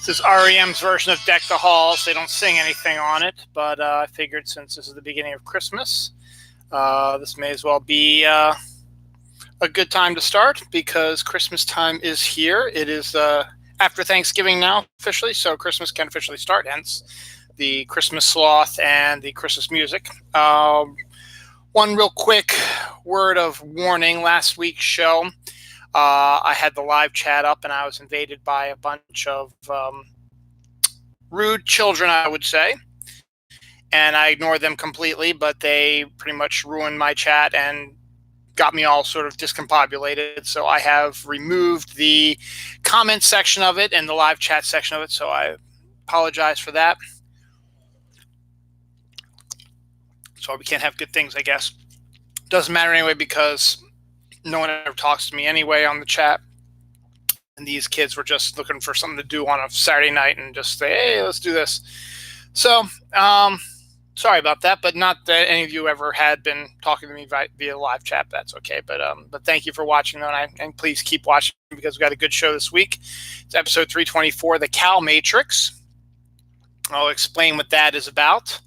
This is REM's version of Deck the Halls. They don't sing anything on it, but I figured since this is the beginning of Christmas, this may as well be a good time to start because Christmas time is here. It is after Thanksgiving now officially, so Christmas can officially start, hence the Christmas sloth and the Christmas music. One real quick word of warning. Last week's show, I had the live chat up and I was invaded by a bunch of rude children, I would say. And I ignored them completely, but they pretty much ruined my chat and got me all sort of discombobulated. So I have removed the comment section of it and the live chat section of it. So I apologize for that. So we can't have good things, I guess. Doesn't matter anyway because no one ever talks to me anyway on the chat. And these kids were just looking for something to do on a Saturday night and just say, hey, let's do this. So, sorry about that, but not that any of you ever had been talking to me via live chat. That's okay. But thank you for watching, though, and please keep watching because we got a good show this week. It's episode 324, The Cal Matrix. I'll explain what that is about.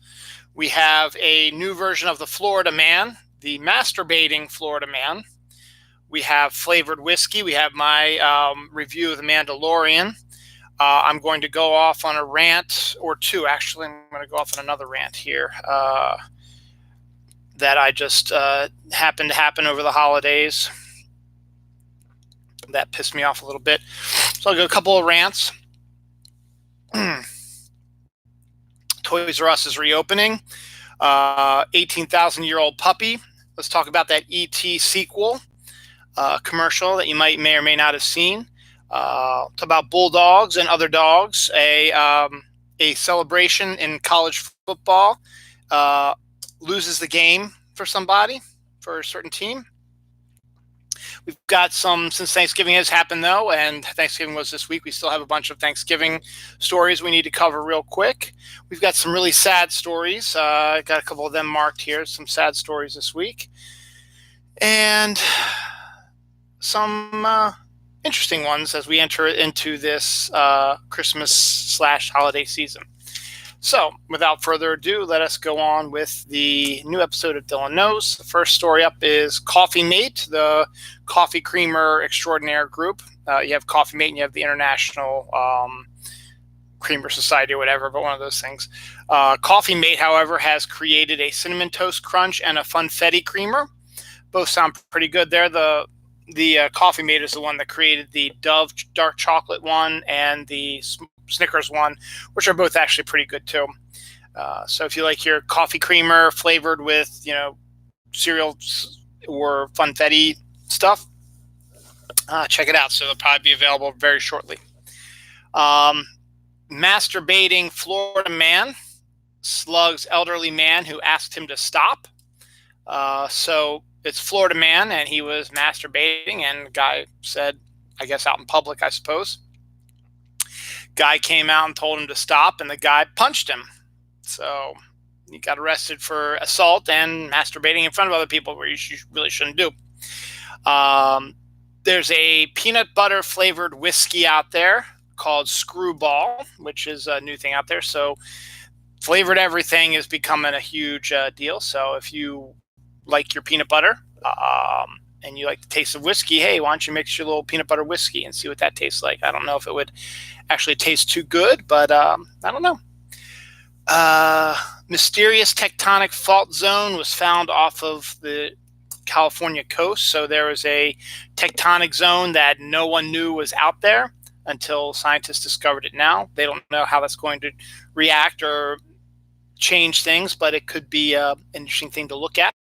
We have a new version of the Florida Man, the masturbating Florida Man. We have flavored whiskey. We have my review of The Mandalorian. I'm going to go off on a rant or two. Actually, I'm going to go off on another rant here that I just happened to happen over the holidays. That pissed me off a little bit. So I'll go a couple of rants. Toys R Us is reopening. 18,000-year-old puppy. Let's talk about that E.T. sequel commercial that you may or may not have seen. It's about bulldogs and other dogs. A celebration in college football loses the game for somebody, for a certain team. We've got since Thanksgiving has happened, though, and Thanksgiving was this week, we still have a bunch of Thanksgiving stories we need to cover real quick. We've got some really sad stories. I got a couple of them marked here, some sad stories this week. And some interesting ones as we enter into this Christmas/holiday season. So, without further ado, let us go on with the new episode of Dylan Knows. The first story up is Coffee Mate, the coffee creamer extraordinaire group. You have Coffee Mate and you have the International Creamer Society or whatever, but one of those things. Coffee Mate, however, has created a Cinnamon Toast Crunch and a Funfetti creamer. Both sound pretty good there. The Coffee Mate is the one that created the Dove dark chocolate one and the Snickers one, which are both actually pretty good too. So if you like your coffee creamer flavored with, cereal or Funfetti stuff, check it out. So it'll probably be available very shortly. Masturbating Florida man slugs elderly man who asked him to stop. So it's Florida man, and he was masturbating, and the guy said, I guess out in public, I suppose. Guy came out and told him to stop, and the guy punched him. So he got arrested for assault and masturbating in front of other people, where you really shouldn't do. There's a peanut butter flavored whiskey out there called Screwball, which is a new thing out there. So flavored everything is becoming a huge deal. So if you like your peanut butter and you like the taste of whiskey, hey, why don't you mix your little peanut butter whiskey and see what that tastes like? I don't know if it would actually taste too good, but I don't know. Mysterious tectonic fault zone was found off of the California coast. So there was a tectonic zone that no one knew was out there until scientists discovered it now. They don't know how that's going to react or change things, but it could be an interesting thing to look at.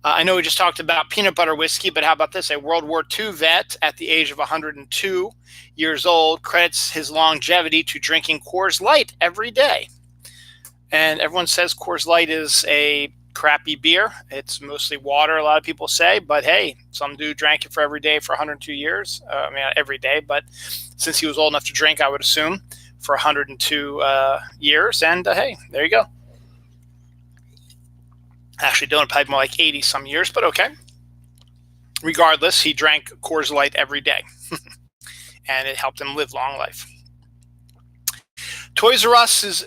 I know we just talked about peanut butter whiskey, but how about this? A World War II vet at the age of 102 years old credits his longevity to drinking Coors Light every day. And everyone says Coors Light is a crappy beer. It's mostly water, a lot of people say, but hey, some dude drank it for every day for 102 years. Not every day, but since he was old enough to drink, I would assume, for 102 years. And hey, there you go. Actually, Dylan probably more like 80 some years, but okay. Regardless, he drank Coors Light every day, and it helped him live long life. Toys R Us's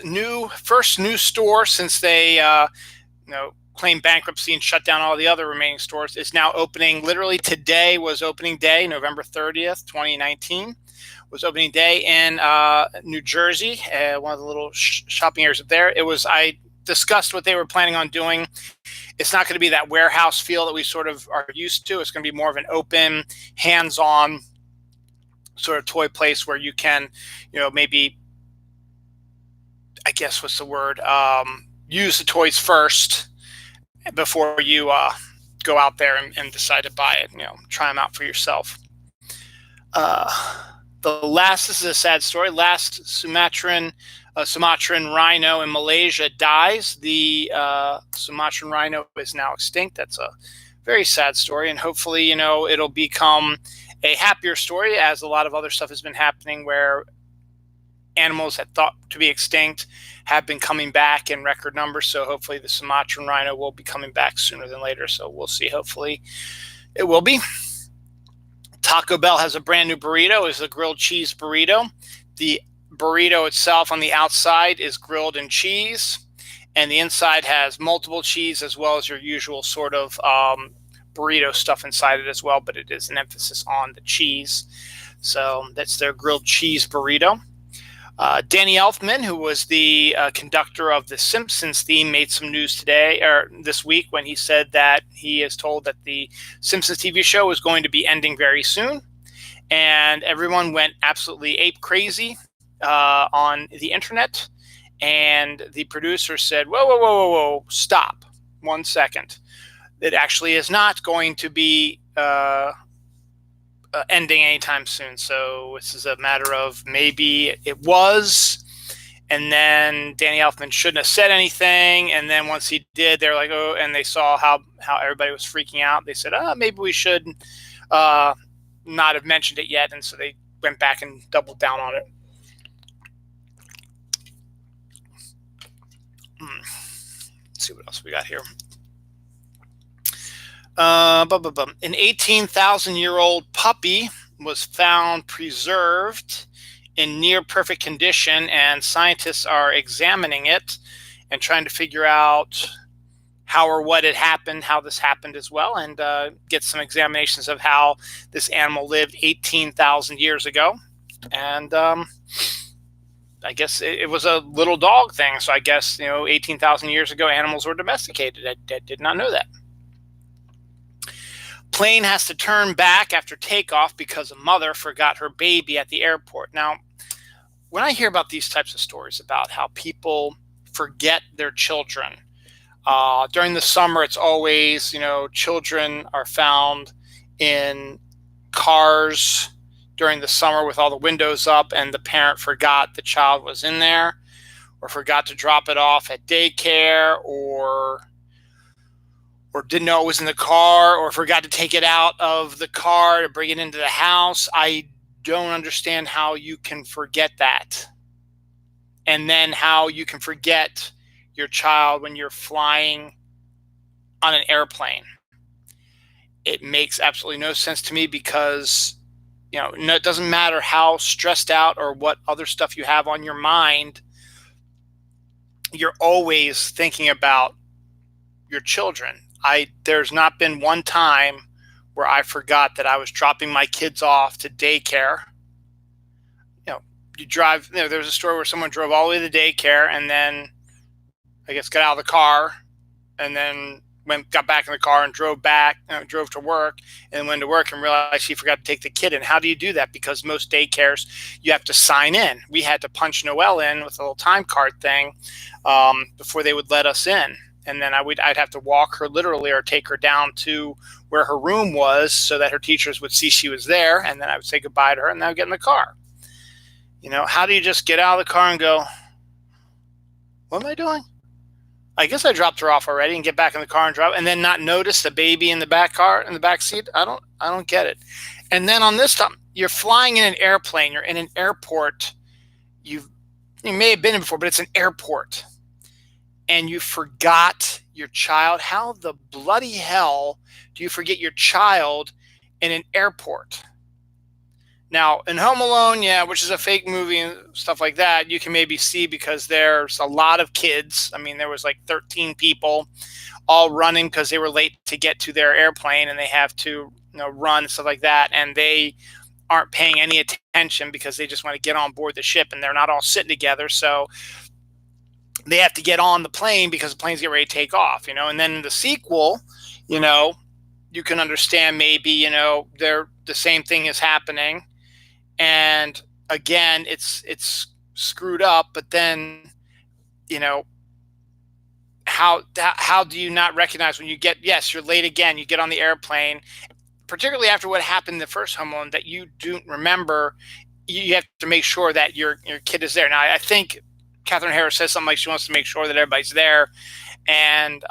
first new store since they claimed bankruptcy and shut down all the other remaining stores is now opening. Literally today was opening day, November 30th, 2019. Was opening day in New Jersey, one of the little shopping areas up there. I discussed what they were planning on doing. It's not going to be that warehouse feel that we sort of are used to. It's going to be more of an open, hands-on sort of toy place where you can, maybe, I guess what's the word, use the toys first before you go out there and decide to buy it. Try them out for yourself. This is a sad story. Last Sumatran rhino in Malaysia dies. The Sumatran rhino is now extinct. That's a very sad story, and hopefully, it'll become a happier story, as a lot of other stuff has been happening where animals that thought to be extinct have been coming back in record numbers. So hopefully the Sumatran rhino will be coming back sooner than later. So we'll see. Hopefully it will be. Taco Bell has a brand new burrito. It's a grilled cheese burrito. The burrito itself on the outside is grilled in cheese, and the inside has multiple cheese as well as your usual sort of burrito stuff inside it as well, but it is an emphasis on the cheese. So that's their grilled cheese burrito. Danny Elfman, who was the conductor of the Simpsons theme, made some news this week when he said that he is told that the Simpsons TV show is going to be ending very soon. And everyone went absolutely ape crazy on the internet. And the producer said, whoa, stop 1 second. It actually is not going to be ending anytime soon. So this is a matter of maybe it was, and then Danny Elfman shouldn't have said anything, and then once he did, they're like, oh, and they saw how everybody was freaking out. They said, maybe we should not have mentioned it yet, and so they went back and doubled down on it. Let's see what else we got here. An 18,000-year-old puppy was found preserved in near perfect condition, and scientists are examining it and trying to figure out how or what had happened, how this happened as well, and get some examinations of how this animal lived 18,000 years ago. And I guess it was a little dog thing, so I guess 18,000 years ago animals were domesticated. I did not know that. Plane has to turn back after takeoff because a mother forgot her baby at the airport. Now, when I hear about these types of stories about how people forget their children, during the summer, it's always, children are found in cars during the summer with all the windows up, and the parent forgot the child was in there, or forgot to drop it off at daycare, or didn't know it was in the car, or forgot to take it out of the car to bring it into the house. I don't understand how you can forget that. And then how you can forget your child when you're flying on an airplane. It makes absolutely no sense to me because, it doesn't matter how stressed out or what other stuff you have on your mind, you're always thinking about your children. There's not been one time where I forgot that I was dropping my kids off to daycare. You drive, there was a story where someone drove all the way to daycare and then I guess got out of the car and then got back in the car and drove to work, and went to work and realized she forgot to take the kid in. How do you do that? Because most daycares, you have to sign in. We had to punch Noelle in with a little time card thing before they would let us in. And then I'd have to walk her literally or take her down to where her room was so that her teachers would see she was there. And then I would say goodbye to her and then I would get in the car. How do you just get out of the car and go, what am I doing? I guess I dropped her off already, and get back in the car and drive, and then not notice the baby in the back seat. I don't get it. And then on this time, you're flying in an airplane. You're in an airport. You may have been in before, but it's an airport. And you forgot your child. How the bloody hell do you forget your child in an airport? Now, in Home Alone, yeah, which is a fake movie and stuff like that, you can maybe see because there's a lot of kids. I mean, there was like 13 people all running because they were late to get to their airplane and they have to, run and stuff like that. And they aren't paying any attention because they just want to get on board the ship and they're not all sitting together. So they have to get on the plane because the plane's getting ready to take off, and then in the sequel, you can understand maybe, they're the same thing is happening. And again, it's screwed up, but then, how do you not recognize when you get, yes, you're late again, you get on the airplane, particularly after what happened in the first Home Alone, that you don't remember. You have to make sure that your kid is there. Now, I think Catherine Harris says something like she wants to make sure that everybody's there, and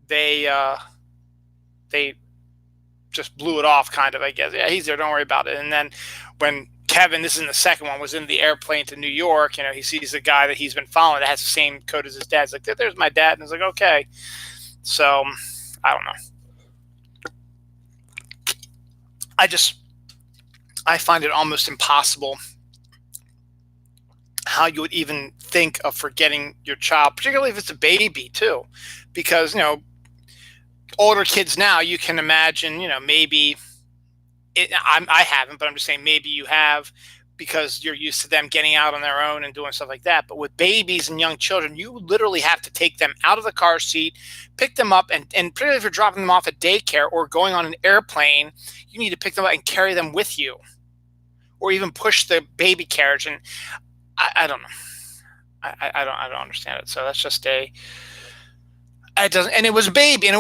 they just blew it off, kind of, I guess. Yeah, he's there, don't worry about it. And then when Kevin, this is in the second one, was in the airplane to New York, he sees the guy that he's been following that has the same coat as his dad. He's like, there's my dad. And he's like, okay. So, I don't know. I find it almost impossible how you would even think of forgetting your child, particularly if it's a baby too, because, older kids now, you can imagine, maybe I haven't, but I'm just saying maybe you have, because you're used to them getting out on their own and doing stuff like that. But with babies and young children, you literally have to take them out of the car seat, pick them up, and particularly if you're dropping them off at daycare or going on an airplane, you need to pick them up and carry them with you, or even push the baby carriage. And I don't know. I don't understand it. So that's just it doesn't, and it was a baby, It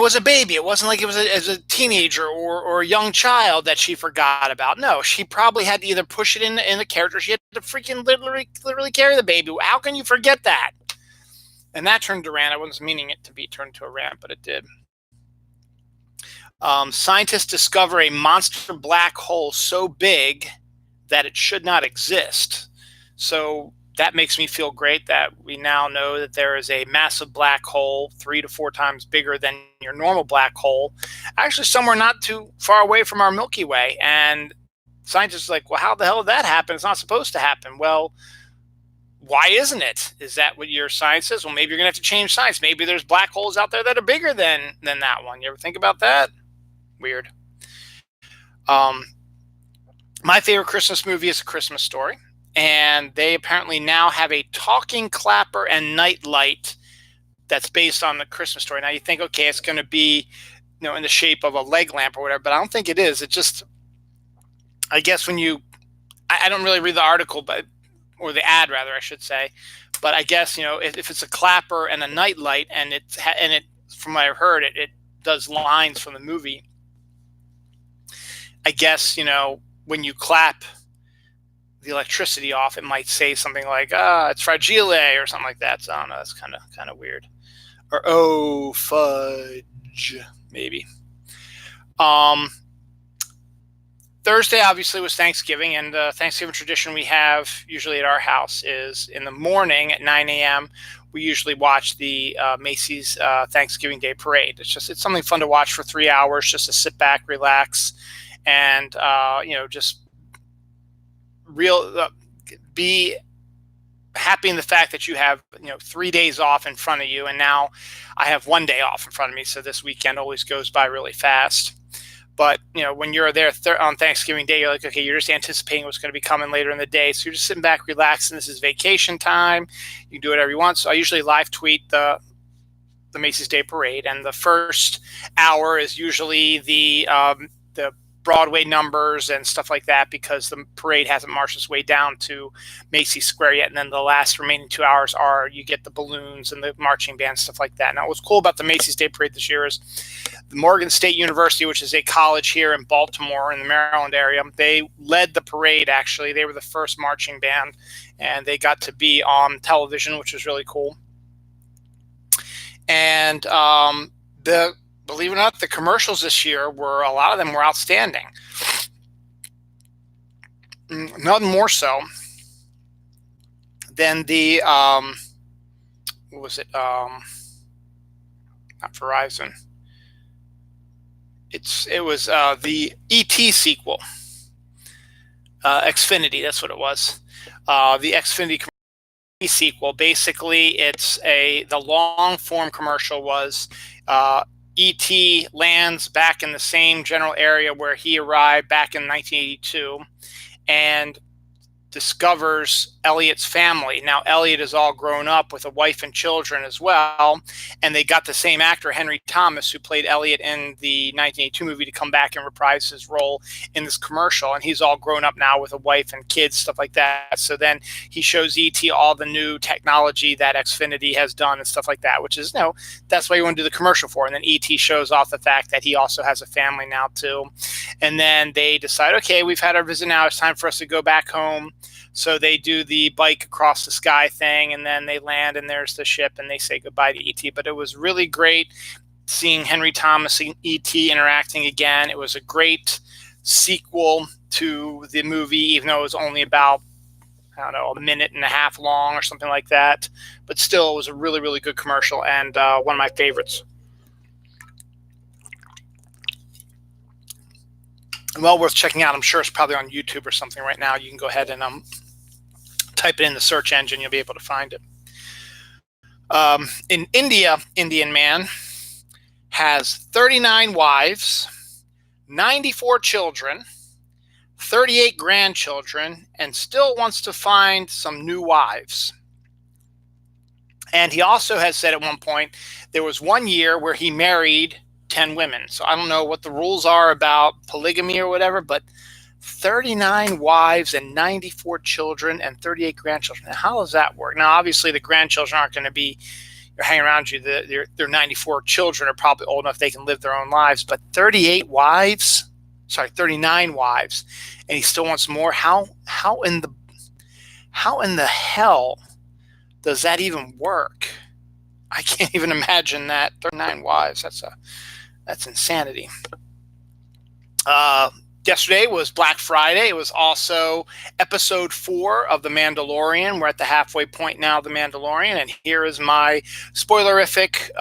wasn't like it was as a teenager or a young child that she forgot about. No, she probably had to either push it in the carriage, or she had to freaking literally carry the baby. How can you forget that? And that turned to rant. I wasn't meaning it to be turned to a rant, but it did. Scientists discover a monster black hole so big that it should not exist. So that makes me feel great that we now know that there is a massive black hole 3 to 4 times bigger than your normal black hole, actually somewhere not too far away from our Milky Way. And scientists are like, well, how the hell did that happen? It's not supposed to happen. Well, why isn't it? Is that what your science says? Well, maybe you're going to have to change science. Maybe there's black holes out there that are bigger than that one. You ever think about that? Weird. My favorite Christmas movie is A Christmas Story. And they apparently now have a talking clapper and nightlight that's based on the Christmas Story. Now you think, okay, it's going to be, in the shape of a leg lamp or whatever, but I don't think it is. It just, I guess when I don't really read the article, or the ad rather, I should say, but I guess, if it's a clapper and a nightlight, and it, from what I've heard, it does lines from the movie. I guess, when you clap the electricity off, it might say something like, it's fragile or something like that. So I don't know, that's kind of weird. Or, oh, fudge, maybe. Thursday obviously was Thanksgiving, and the Thanksgiving tradition we have usually at our house is in the morning at 9 a.m. we usually watch the Macy's Thanksgiving Day Parade. It's something fun to watch for 3 hours, just to sit back, relax, and just be happy in the fact that you have 3 days off in front of you. And now I have 1 day off in front of me, so this weekend always goes by really fast. But when you're there on Thanksgiving Day, you're like, okay, you're just anticipating what's going to be coming later in the day, so you're just sitting back, relaxing. This is vacation time. You can do whatever you want. So I usually live tweet the Macy's Day Parade, and the first hour is usually the Broadway numbers and stuff like that, because the parade hasn't marched its way down to Macy's Square yet. And then the last remaining 2 hours you get the balloons and the marching band, stuff like that. Now, what's cool about the Macy's Day Parade this year is the Morgan State University, which is a college here in Baltimore in the Maryland area, they led the parade. Actually, they were the first marching band, and they got to be on television, which was really cool. And believe it or not, the commercials this year a lot of them were outstanding. Nothing more so than the, what was it? Not Verizon. It was the E.T. sequel. Xfinity, that's what it was. The Xfinity sequel. Basically, the long form commercial was E.T. lands back in the same general area where he arrived back in 1982, and discovers Elliot's family. Now, Elliot is all grown up with a wife and children as well, and they got the same actor, Henry Thomas, who played Elliot in the 1982 movie, to come back and reprise his role in this commercial, and he's all grown up now with a wife and kids, stuff like that. So then he shows E.T. all the new technology that Xfinity has done and stuff like that, which is, that's why you want to do the commercial for. And then E.T. shows off the fact that he also has a family now too. And then they decide, okay, we've had our visit now, it's time for us to go back home. So they do the bike across the sky thing, and then they land, and there's the ship, and they say goodbye to E.T. But it was really great seeing Henry Thomas and E.T. interacting again. It was a great sequel to the movie, even though it was only about, a minute and a half long or something like that. But still, it was a really, really good commercial, and one of my favorites. Well worth checking out. I'm sure it's probably on YouTube or something right now. You can go ahead and type it in the search engine. You'll be able to find it. In India, Indian man has 39 wives, 94 children, 38 grandchildren, and still wants to find some new wives. And he also has said at one point there was 1 year where he married 10 women. So I don't know what the rules are about polygamy or whatever, but 39 wives and 94 children and 38 grandchildren. Now, how does that work? Now, obviously, the grandchildren aren't going to be hanging around you. Their 94 children are probably old enough they can live their own lives, but 39 wives, and he still wants more. How in the hell does that even work? I can't even imagine that. 39 wives. That's insanity. Yesterday was Black Friday. It was also episode 4 of The Mandalorian. We're at the halfway point now of The Mandalorian, and here is my spoilerific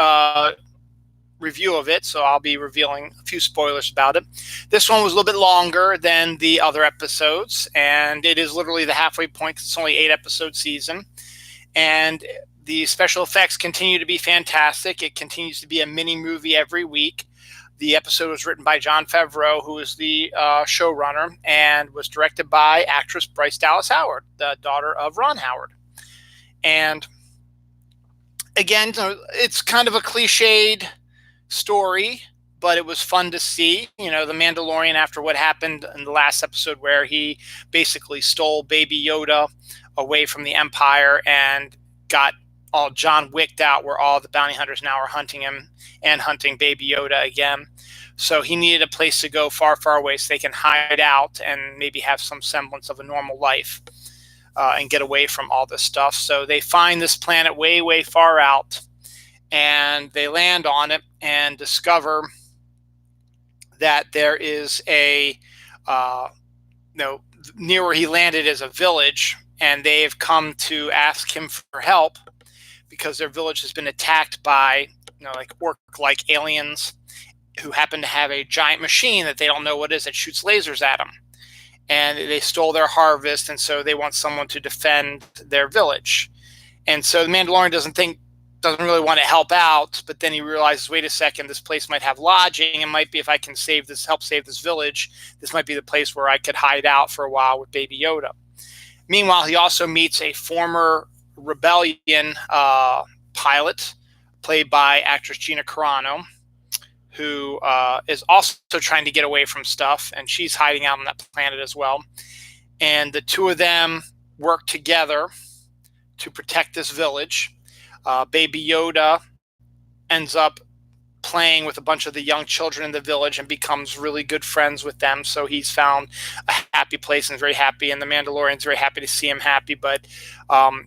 review of it. So I'll be revealing a few spoilers about it. This one was a little bit longer than the other episodes, and it is literally the halfway point. It's only 8-episode season, and the special effects continue to be fantastic. It continues to be a mini movie every week. The episode was written by Jon Favreau, who is the showrunner, and was directed by actress Bryce Dallas Howard, the daughter of Ron Howard. And again, it's kind of a cliched story, but it was fun to see. The Mandalorian, after what happened in the last episode where he basically stole Baby Yoda away from the Empire and got all John Wicked out, where all the bounty hunters now are hunting him and hunting Baby Yoda again. So he needed a place to go far, far away so they can hide out and maybe have some semblance of a normal life and get away from all this stuff. So they find this planet way, way far out, and they land on it and discover that there is near where he landed is a village, and they've come to ask him for help because their village has been attacked by orc-like aliens who happen to have a giant machine that they don't know what it is that shoots lasers at them. And they stole their harvest, and so they want someone to defend their village. And so the Mandalorian doesn't really want to help out, but then he realizes, wait a second, this place might have lodging. It might be, if I can help save this village, this might be the place where I could hide out for a while with Baby Yoda. Meanwhile, he also meets a former Rebellion pilot, played by actress Gina Carano, who is also trying to get away from stuff, and she's hiding out on that planet as well. And the two of them work together to protect this village. Baby Yoda ends up playing with a bunch of the young children in the village and becomes really good friends with them. So he's found a happy place and very happy, and the Mandalorian's very happy to see him happy. But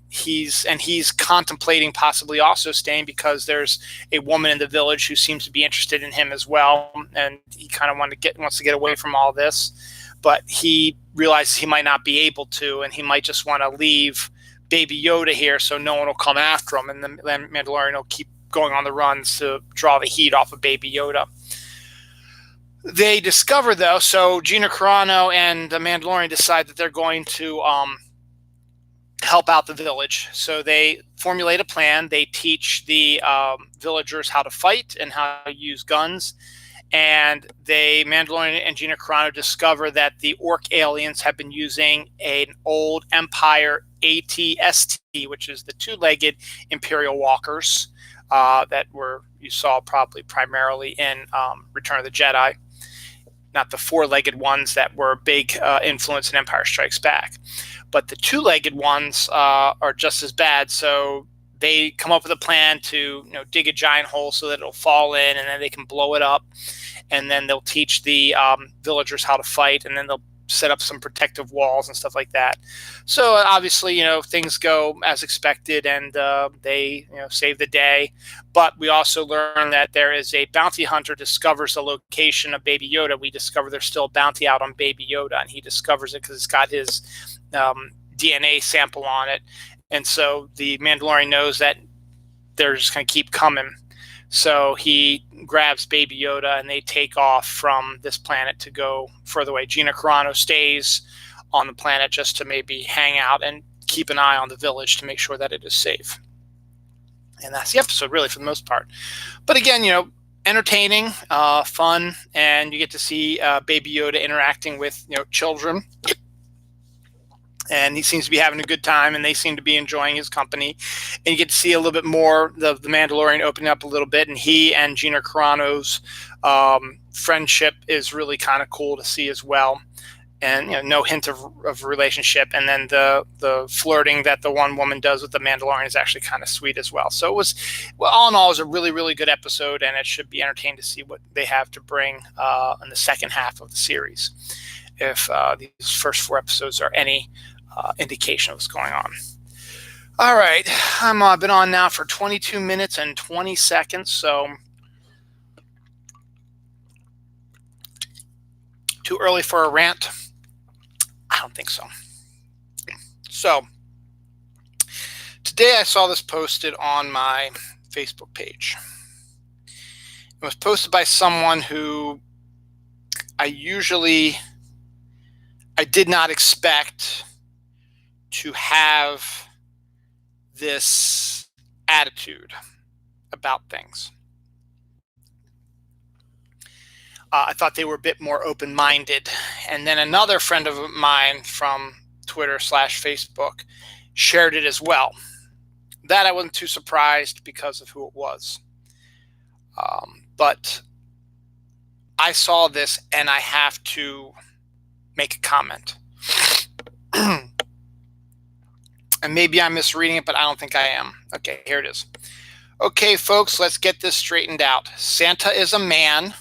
he's contemplating possibly also staying because there's a woman in the village who seems to be interested in him as well, and he kind of wants to get away from all this. But he realizes he might not be able to, and he might just want to leave Baby Yoda here so no one will come after him, and the Mandalorian will keep going on the runs to draw the heat off of Baby Yoda. They discover, though, so Gina Carano and the Mandalorian decide that they're going to help out the village. So they formulate a plan. They teach the villagers how to fight and how to use guns. And Mandalorian and Gina Carano discover that the orc aliens have been using an old Empire AT-ST, which is the two-legged Imperial walkers that you saw probably primarily in Return of the Jedi, not the four-legged ones that were a big influence in Empire Strikes Back. But the two-legged ones are just as bad. So they come up with a plan to dig a giant hole so that it'll fall in, and then they can blow it up. And then they'll teach the villagers how to fight, and then they'll set up some protective walls and stuff like that. So obviously, things go as expected, and they save the day. But we also learn that there is a bounty hunter discovers the location of Baby Yoda. We discover there's still a bounty out on Baby Yoda, and he discovers it because it's got his DNA sample on it. And so the Mandalorian knows that they're just going to keep coming. So he grabs Baby Yoda and they take off from this planet to go further away. Gina Carano stays on the planet just to maybe hang out and keep an eye on the village to make sure that it is safe. And that's the episode, really, for the most part. But again, entertaining, fun, and you get to see Baby Yoda interacting with children. And he seems to be having a good time, and they seem to be enjoying his company. And you get to see a little bit more the Mandalorian opening up a little bit, and he and Gina Carano's friendship is really kind of cool to see as well. And no hint of relationship. And then the flirting that the one woman does with the Mandalorian is actually kind of sweet as well. So it was, all in all, it was a really, really good episode, and it should be entertaining to see what they have to bring in the second half of the series, if these first 4 episodes are any indication of what's going on. All right, I've been on now for 22 minutes and 20 seconds, so too early for a rant? I don't think so. So today I saw this posted on my Facebook page. It was posted by someone who I did not expect to have this attitude about things. I thought they were a bit more open-minded. And then another friend of mine from Twitter/Facebook shared it as well. That I wasn't too surprised because of who it was. But I saw this and I have to make a comment. And maybe I'm misreading it, but I don't think I am. Okay, here it is. Okay, folks, let's get this straightened out. Santa is a man.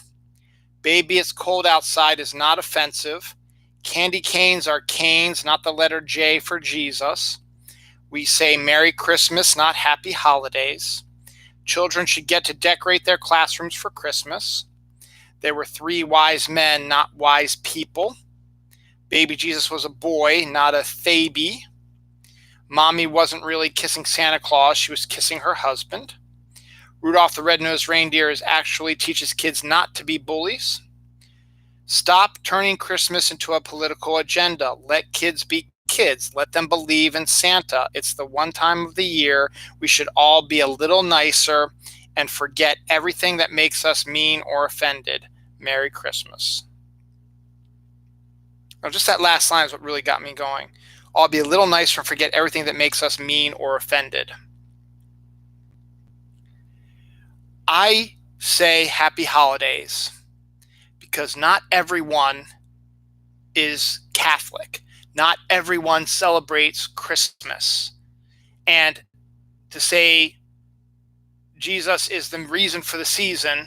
Baby, it's cold outside is not offensive. Candy canes are canes, not the letter J for Jesus. We say Merry Christmas, not Happy Holidays. Children should get to decorate their classrooms for Christmas. There were 3 wise men, not wise people. Baby Jesus was a boy, not a baby. Mommy wasn't really kissing Santa Claus, she was kissing her husband. Rudolph the Red-Nosed Reindeer actually teaches kids not to be bullies. Stop turning Christmas into a political agenda. Let kids be kids. Let them believe in Santa. It's the one time of the year we should all be a little nicer and forget everything that makes us mean or offended. Merry Christmas. Now, just that last line is what really got me going. I'll be a little nicer and forget everything that makes us mean or offended. I say Happy Holidays because not everyone is Catholic. Not everyone celebrates Christmas. And to say Jesus is the reason for the season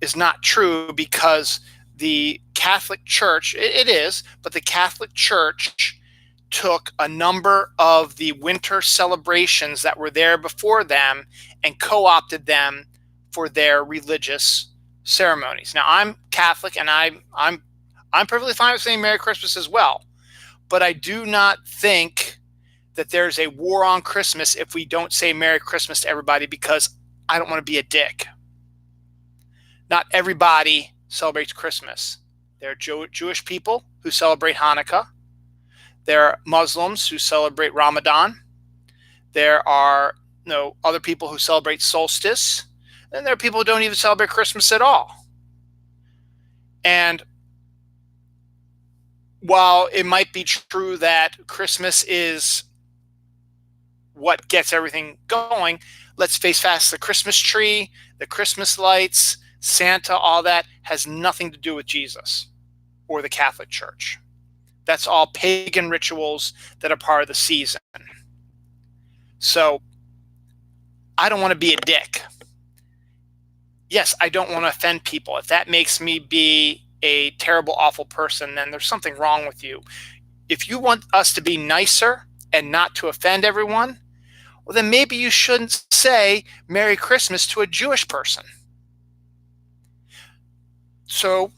is not true, because the Catholic Church, it is, but the Catholic Church took a number of the winter celebrations that were there before them and co-opted them for their religious ceremonies. Now, I'm Catholic, and I'm perfectly fine with saying Merry Christmas as well, but I do not think that there's a war on Christmas if we don't say Merry Christmas to everybody, because I don't want to be a dick. Not everybody celebrates Christmas. There are Jewish people who celebrate Hanukkah. There are Muslims who celebrate Ramadan. There are other people who celebrate solstice. And there are people who don't even celebrate Christmas at all. And while it might be true that Christmas is what gets everything going, let's face facts. The Christmas tree, the Christmas lights, Santa, all that has nothing to do with Jesus or the Catholic Church. That's all pagan rituals that are part of the season. So I don't want to be a dick. Yes, I don't want to offend people. If that makes me be a terrible, awful person, then there's something wrong with you. If you want us to be nicer and not to offend everyone, well, then maybe you shouldn't say Merry Christmas to a Jewish person. So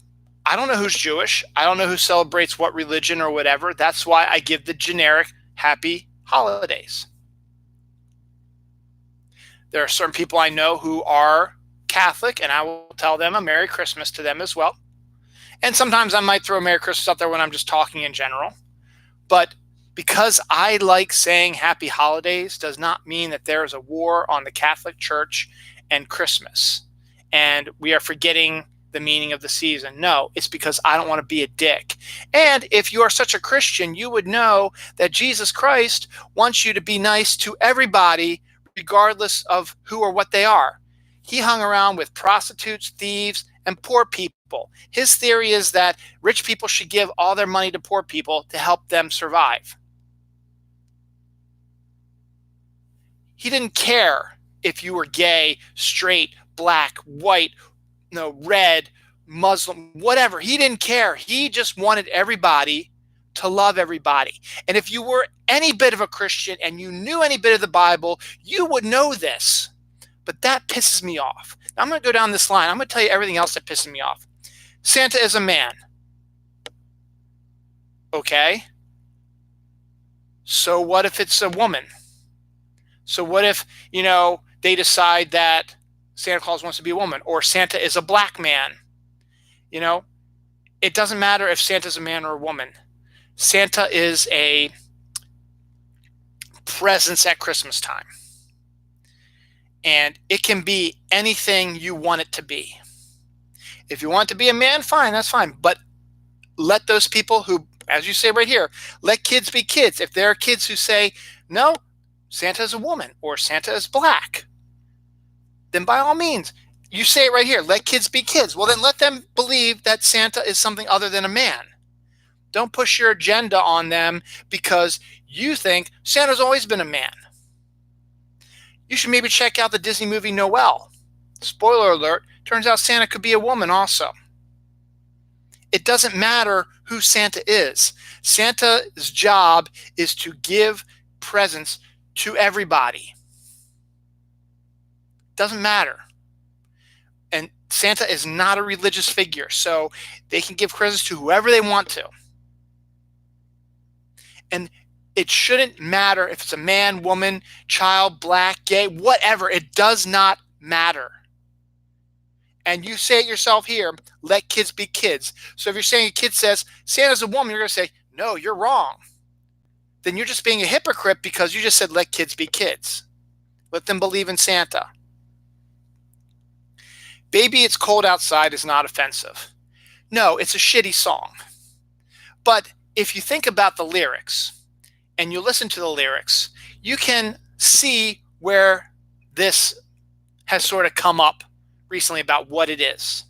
I don't know who's Jewish. I don't know who celebrates what religion or whatever. That's why I give the generic happy holidays. There are certain people I know who are Catholic, and I will tell them a Merry Christmas to them as well. And sometimes I might throw a Merry Christmas out there when I'm just talking in general. But because I like saying happy holidays does not mean that there is a war on the Catholic Church and Christmas, and we are forgetting the meaning of the season. No, it's because I don't want to be a dick. And if you are such a Christian, you would know that Jesus Christ wants you to be nice to everybody, regardless of who or what they are. He hung around with prostitutes, thieves, and poor people. His theory is that rich people should give all their money to poor people to help them survive. He didn't care if you were gay, straight, black, white, red, Muslim, whatever. He didn't care. He just wanted everybody to love everybody. And if you were any bit of a Christian and you knew any bit of the Bible, you would know this. But that pisses me off. Now, I'm going to go down this line. I'm going to tell you everything else that pisses me off. Santa is a man. Okay. So what if it's a woman? So what if, they decide that Santa Claus wants to be a woman, or Santa is a black man? It doesn't matter if Santa's a man or a woman. Santa is a presence at Christmas time. And it can be anything you want it to be. If you want it to be a man, fine, that's fine. But let those people who, as you say right here, let kids be kids. If there are kids who say, no, Santa is a woman or Santa is black, then by all means, you say it right here, let kids be kids. Well, then let them believe that Santa is something other than a man. Don't push your agenda on them because you think Santa's always been a man. You should maybe check out the Disney movie Noelle. Spoiler alert, turns out Santa could be a woman also. It doesn't matter who Santa is. Santa's job is to give presents to everybody. Doesn't matter. And Santa is not a religious figure, so they can give presents to whoever they want to. And it shouldn't matter if it's a man, woman, child, black, gay, whatever. It does not matter. And you say it yourself here, let kids be kids. So if you're saying a kid says, Santa's a woman, you're going to say, no, you're wrong. Then you're just being a hypocrite because you just said, let kids be kids. Let them believe in Santa. Baby, It's Cold Outside is not offensive. No, it's a shitty song. But if you think about the lyrics, and you listen to the lyrics, you can see where this has sort of come up recently about what it is.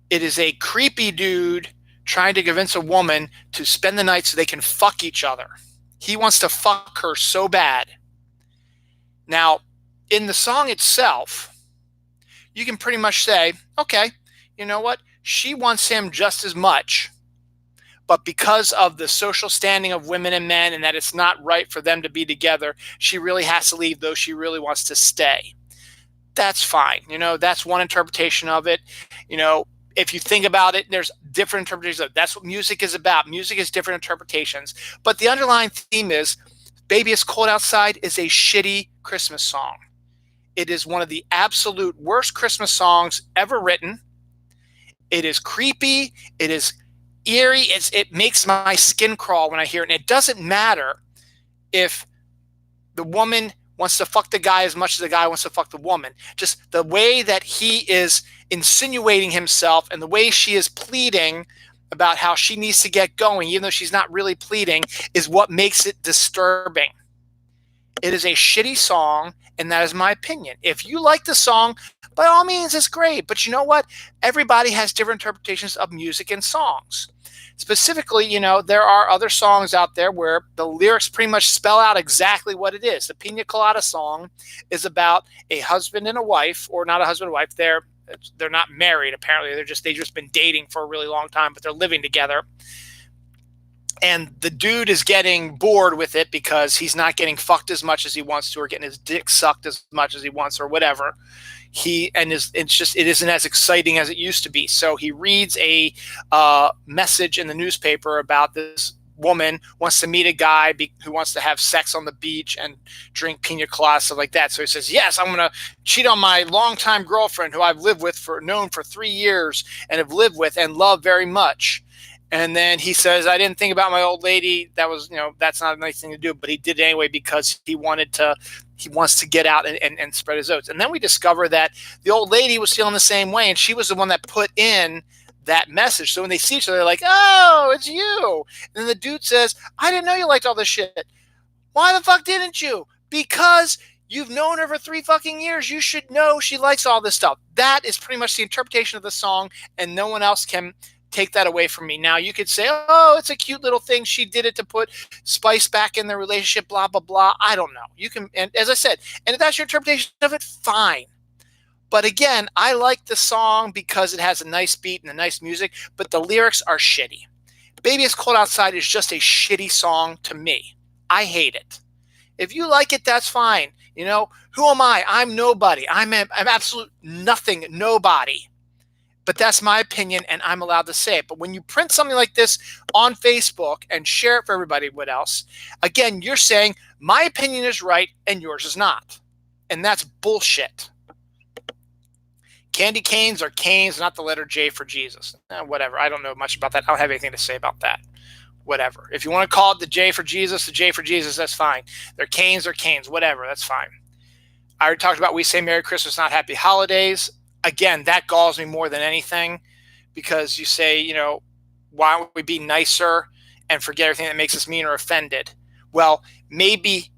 It is a creepy dude trying to convince a woman to spend the night so they can fuck each other. He wants to fuck her so bad. Now, in the song itself, you can pretty much say, okay, you know what? She wants him just as much. But because of the social standing of women and men and that it's not right for them to be together, she really has to leave, though she really wants to stay. That's fine. That's one interpretation of it. If you think about it, there's different interpretations of it. That's what music is about. Music is different interpretations. But the underlying theme is Baby, It's Cold Outside is a shitty Christmas song. It is one of the absolute worst Christmas songs ever written. It is creepy. It is eerie. It makes my skin crawl when I hear it. And it doesn't matter if the woman wants to fuck the guy as much as the guy wants to fuck the woman. Just the way that he is insinuating himself and the way she is pleading about how she needs to get going, even though she's not really pleading, is what makes it disturbing. It is a shitty song, and that is my opinion. If you like the song, by all means, it's great. But you know what? Everybody has different interpretations of music and songs. Specifically, there are other songs out there where the lyrics pretty much spell out exactly what it is. The Pina Colada song is about a husband and a wife, or not a husband and wife. They're not married, apparently. They've just been dating for a really long time, but they're living together. And the dude is getting bored with it because he's not getting fucked as much as he wants to, or getting his dick sucked as much as he wants, or whatever. It isn't as exciting as it used to be. So he reads a message in the newspaper about this woman wants to meet a guy who wants to have sex on the beach and drink pina colada, stuff like that. So he says, yes, I'm going to cheat on my longtime girlfriend who I've known for 3 years and have lived with and love very much. And then he says, I didn't think about my old lady. That's not a nice thing to do, but he did it anyway because he wants to get out and spread his oats. And then we discover that the old lady was feeling the same way, and she was the one that put in that message. So when they see each other, they're like, oh, it's you. And then the dude says, I didn't know you liked all this shit. Why the fuck didn't you? Because you've known her for 3 fucking years. You should know she likes all this stuff. That is pretty much the interpretation of the song, and no one else can take that away from me. Now you could say, oh, it's a cute little thing. She did it to put spice back in the relationship, blah, blah, blah. I don't know. You can, and as I said, and if that's your interpretation of it, fine. But again, I like the song because it has a nice beat and a nice music, but the lyrics are shitty. Baby It's Cold Outside is just a shitty song to me. I hate it. If you like it, that's fine. Who am I? I'm nobody. I'm absolute nothing, nobody. But that's my opinion, and I'm allowed to say it. But when you print something like this on Facebook and share it for everybody, what else? Again, you're saying my opinion is right and yours is not. And that's bullshit. Candy canes are canes, not the letter J for Jesus. Whatever. I don't know much about that. I don't have anything to say about that. Whatever. If you want to call it the J for Jesus, that's fine. They're canes, whatever. That's fine. I already talked about we say Merry Christmas, not Happy Holidays. Again, that galls me more than anything, because you say, why don't we be nicer and forget everything that makes us mean or offended? Well, maybe,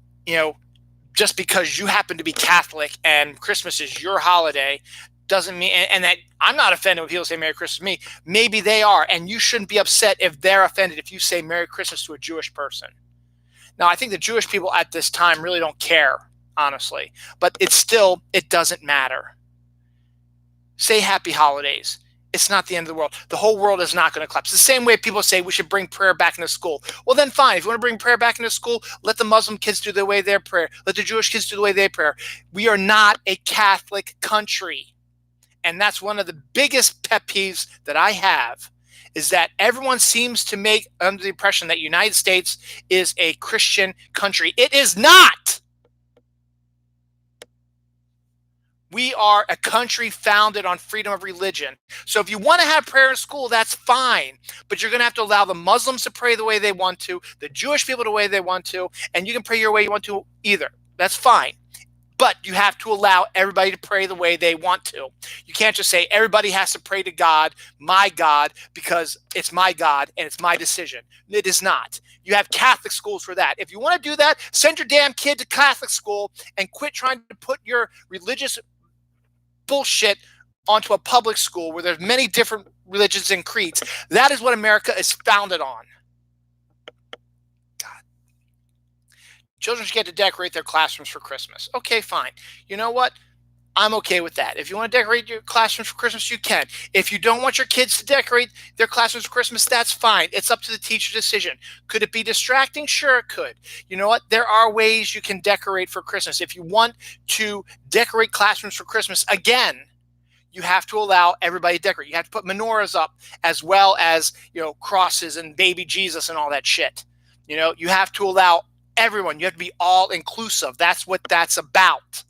just because you happen to be Catholic and Christmas is your holiday doesn't mean, and that I'm not offended when people say Merry Christmas to me. Maybe they are, and you shouldn't be upset if they're offended if you say Merry Christmas to a Jewish person. Now, I think the Jewish people at this time really don't care, honestly, but it doesn't matter. Say Happy Holidays. It's not the end of the world. The whole world is not going to collapse. The same way people say we should bring prayer back into school. Well, then fine. If you want to bring prayer back into school, let the Muslim kids do the way they pray. Let the Jewish kids do the way they pray. We are not a Catholic country. And that's one of the biggest pet peeves that I have, is that everyone seems to make under the impression that United States is a Christian country. It is not. We are a country founded on freedom of religion. So if you want to have prayer in school, that's fine. But you're going to have to allow the Muslims to pray the way they want to, the Jewish people the way they want to, and you can pray your way you want to either. That's fine. But you have to allow everybody to pray the way they want to. You can't just say everybody has to pray to God, because it's my God and it's my decision. It is not. You have Catholic schools for that. If you want to do that, send your damn kid to Catholic school and quit trying to put your religious bullshit onto a public school where there's many different religions and creeds. That is what America is founded on. God. Children should get to decorate their classrooms for Christmas. Okay, fine. You know what? I'm okay with that. If you want to decorate your classrooms for Christmas, you can. If you don't want your kids to decorate their classrooms for Christmas, that's fine. It's up to the teacher's decision. Could it be distracting? Sure, it could. You know what? There are ways you can decorate for Christmas. If you want to decorate classrooms for Christmas, again, you have to allow everybody to decorate. You have to put menorahs up, as well as, crosses and baby Jesus and all that shit. You have to allow everyone. You have to be all inclusive. That's what that's about.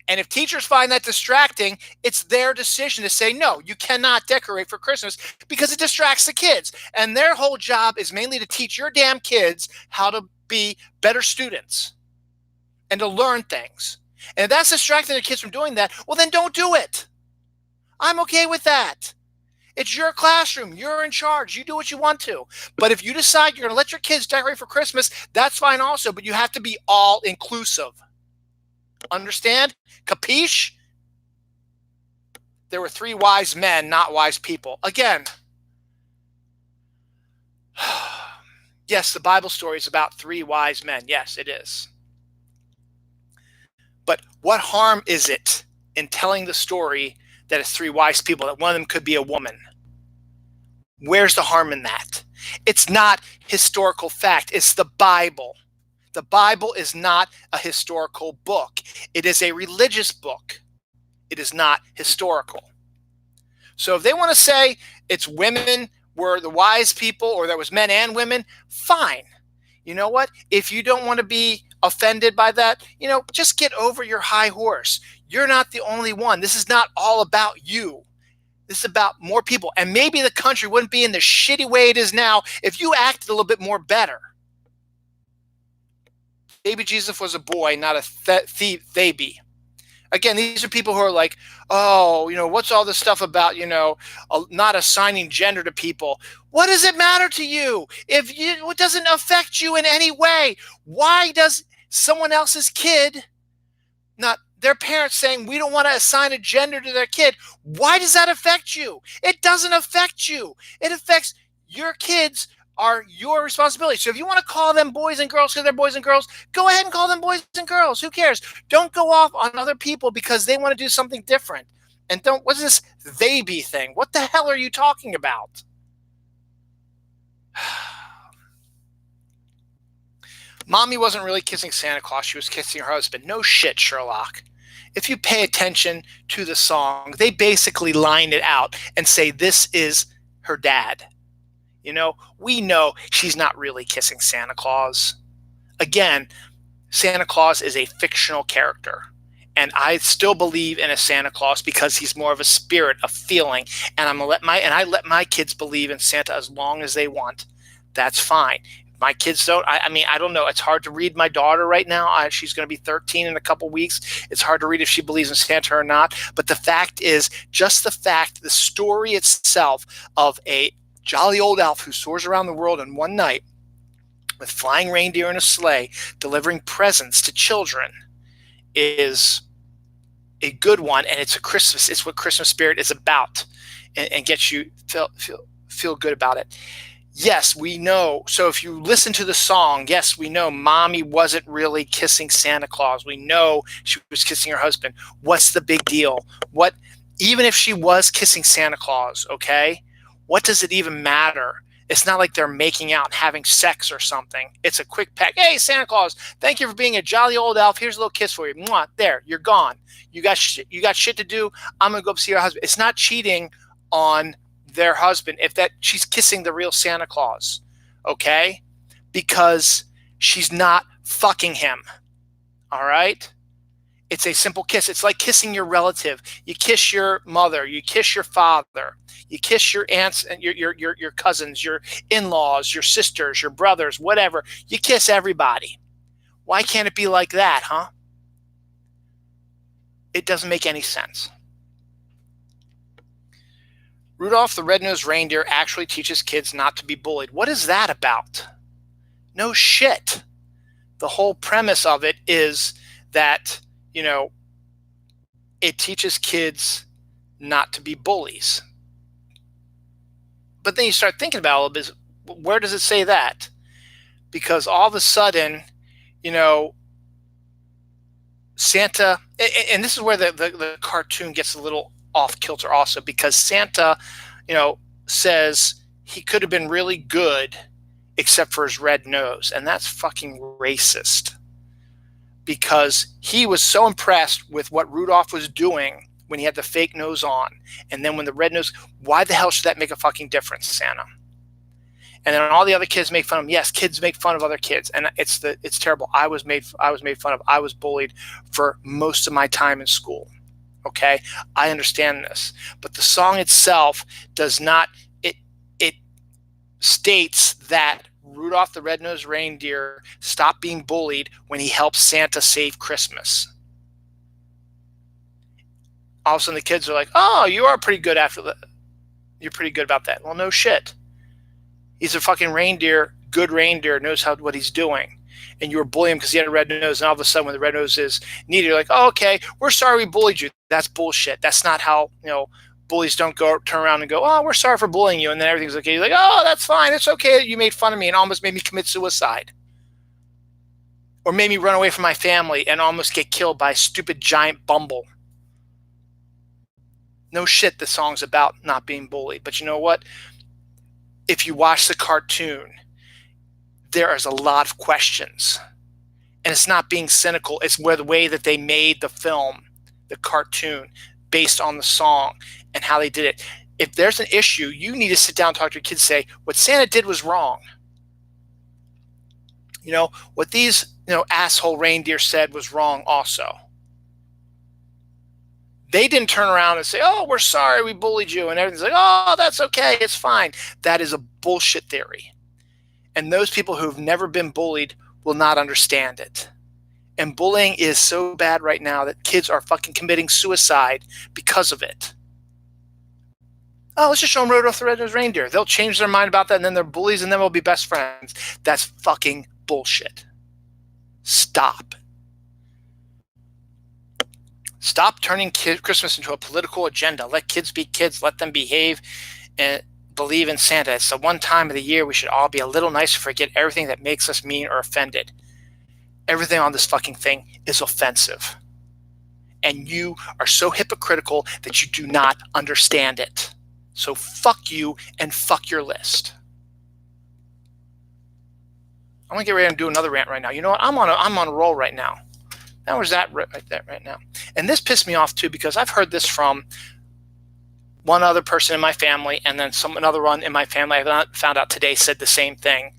And if teachers find that distracting, it's their decision to say, no, you cannot decorate for Christmas because it distracts the kids. And their whole job is mainly to teach your damn kids how to be better students and to learn things. And if that's distracting the kids from doing that, well, then don't do it. I'm okay with that. It's your classroom. You're in charge. You do what you want to. But if you decide you're going to let your kids decorate for Christmas, that's fine also. But you have to be all inclusive. Understand? Capiche? There were 3 wise men, not wise people. Again, yes, the Bible story is about 3 wise men. Yes, it is. But what harm is it in telling the story that it's 3 wise people, that one of them could be a woman? Where's the harm in that? It's not historical fact. It's the Bible. The Bible is not a historical book. It is a religious book. It is not historical. So if they want to say it's women were the wise people, or there was men and women, fine. You know what? If you don't want to be offended by that, just get over your high horse. You're not the only one. This is not all about you. This is about more people. And maybe the country wouldn't be in the shitty way it is now if you acted a little bit more better. Baby Jesus was a boy, not a baby. Again, these are people who are like, oh, what's all this stuff about, not assigning gender to people? What does it matter to you? It doesn't affect you in any way. Why does someone else's kid, not their parents, saying we don't want to assign a gender to their kid? Why does that affect you? It doesn't affect you. It affects your kids. Are your responsibility. So if you want to call them boys and girls because they're boys and girls, go ahead and call them boys and girls. Who cares? Don't go off on other people because they want to do something different. And what's this they be thing? What the hell are you talking about? Mommy wasn't really kissing Santa Claus. She was kissing her husband. No shit, Sherlock. If you pay attention to the song, they basically line it out and say this is her dad. We know she's not really kissing Santa Claus. Again, Santa Claus is a fictional character. And I still believe in a Santa Claus because he's more of a spirit, a feeling. And I let my kids believe in Santa as long as they want. That's fine. My kids don't. I don't know. It's hard to read my daughter right now. She's going to be 13 in a couple weeks. It's hard to read if she believes in Santa or not. But the fact is, the story itself of a jolly old elf who soars around the world in one night with flying reindeer in a sleigh, delivering presents to children, is a good one. And it's what Christmas spirit is about, and gets you feel good about it. Yes, we know. So if you listen to the song, yes, we know Mommy wasn't really kissing Santa Claus. We know she was kissing her husband. What's the big deal? Even if she was kissing Santa Claus, okay? What does it even matter? It's not like they're making out and having sex or something. It's a quick peck. Hey, Santa Claus, thank you for being a jolly old elf. Here's a little kiss for you. Mwah, there, you're gone. You got shit to do. I'm going to go see your husband. It's not cheating on their husband if she's kissing the real Santa Claus, okay? Because she's not fucking him, all right? It's a simple kiss. It's like kissing your relative. You kiss your mother. You kiss your father. You kiss your aunts and your cousins, your in-laws, your sisters, your brothers, whatever. You kiss everybody. Why can't it be like that, huh? It doesn't make any sense. Rudolph the Red-Nosed Reindeer actually teaches kids not to be bullied. What is that about? No shit. The whole premise of it is that, it teaches kids not to be bullies. But then you start thinking about it a little bit, where does it say that? Because all of a sudden, Santa, and this is where the cartoon gets a little off kilter also, because Santa, says he could have been really good except for his red nose. And that's fucking racist, because he was so impressed with what Rudolph was doing when he had the fake nose on. And then when the red nose, why the hell should that make a fucking difference, Santa? And then all the other kids make fun of them. Yes, kids make fun of other kids, and it's terrible. I was made fun of. I was bullied for most of my time in school. Okay, I understand this, but the song itself does not. It states that Rudolph the Red-Nosed Reindeer stopped being bullied when he helped Santa save Christmas. All of a sudden, the kids are like, "Oh, you are pretty good after that. You're pretty good about that." Well, no shit. He's a fucking reindeer, good reindeer, knows what he's doing. And you were bullying him because he had a red nose, and all of a sudden when the red nose is needed, you're like, "Oh, okay, we're sorry we bullied you." That's bullshit. That's not how, bullies don't turn around and go, "Oh, we're sorry for bullying you," and then everything's okay. You're like, "Oh, that's fine. It's okay that you made fun of me and almost made me commit suicide. Or made me run away from my family and almost get killed by a stupid giant bumble." No shit, the song's about not being bullied. But you know what? If you watch the cartoon, there is a lot of questions. And it's not being cynical. It's the way that they made the film, the cartoon, based on the song and how they did it. If there's an issue, you need to sit down and talk to your kids and say, what Santa did was wrong. What these, asshole reindeer said was wrong also. They didn't turn around and say, "Oh, we're sorry we bullied you," and everything's like, "Oh, that's okay, it's fine." That is a bullshit theory. And those people who've never been bullied will not understand it. And bullying is so bad right now that kids are fucking committing suicide because of it. Oh, let's just show them Rudolph the Red-Nosed Reindeer. They'll change their mind about that, and then they're bullies, and then we'll be best friends. That's fucking bullshit. Stop. Stop turning Christmas into a political agenda. Let kids be kids. Let them behave and believe in Santa. It's the one time of the year we should all be a little nicer, forget everything that makes us mean or offended. Everything on this fucking thing is offensive. And you are so hypocritical that you do not understand it. So fuck you and fuck your list. I'm going to get ready and do another rant right now. You know what? I'm on a roll right now. Now where's that right now? And this pissed me off too, because I've heard this from one other person in my family, and then another one in my family I found out today said the same thing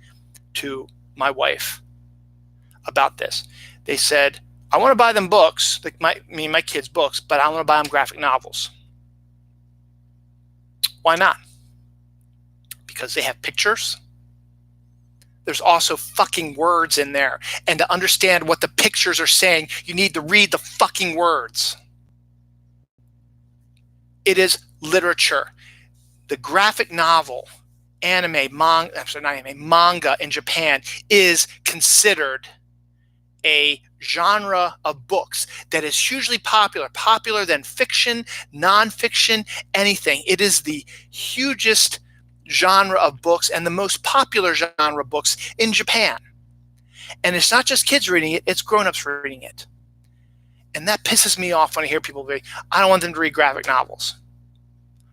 to my wife about this. They said, "I want to buy them books, like my kids' books, but I want to buy them graphic novels." Why not? Because they have pictures. There's also fucking words in there. And to understand what the pictures are saying, you need to read the fucking words. It is literature. The graphic novel, manga in Japan is considered a genre of books that is hugely popular than fiction, nonfiction, anything. It is the hugest genre of books and the most popular genre of books in Japan. And it's not just kids reading it, it's grown-ups reading it. And that pisses me off when I hear people say, "I don't want them to read graphic novels."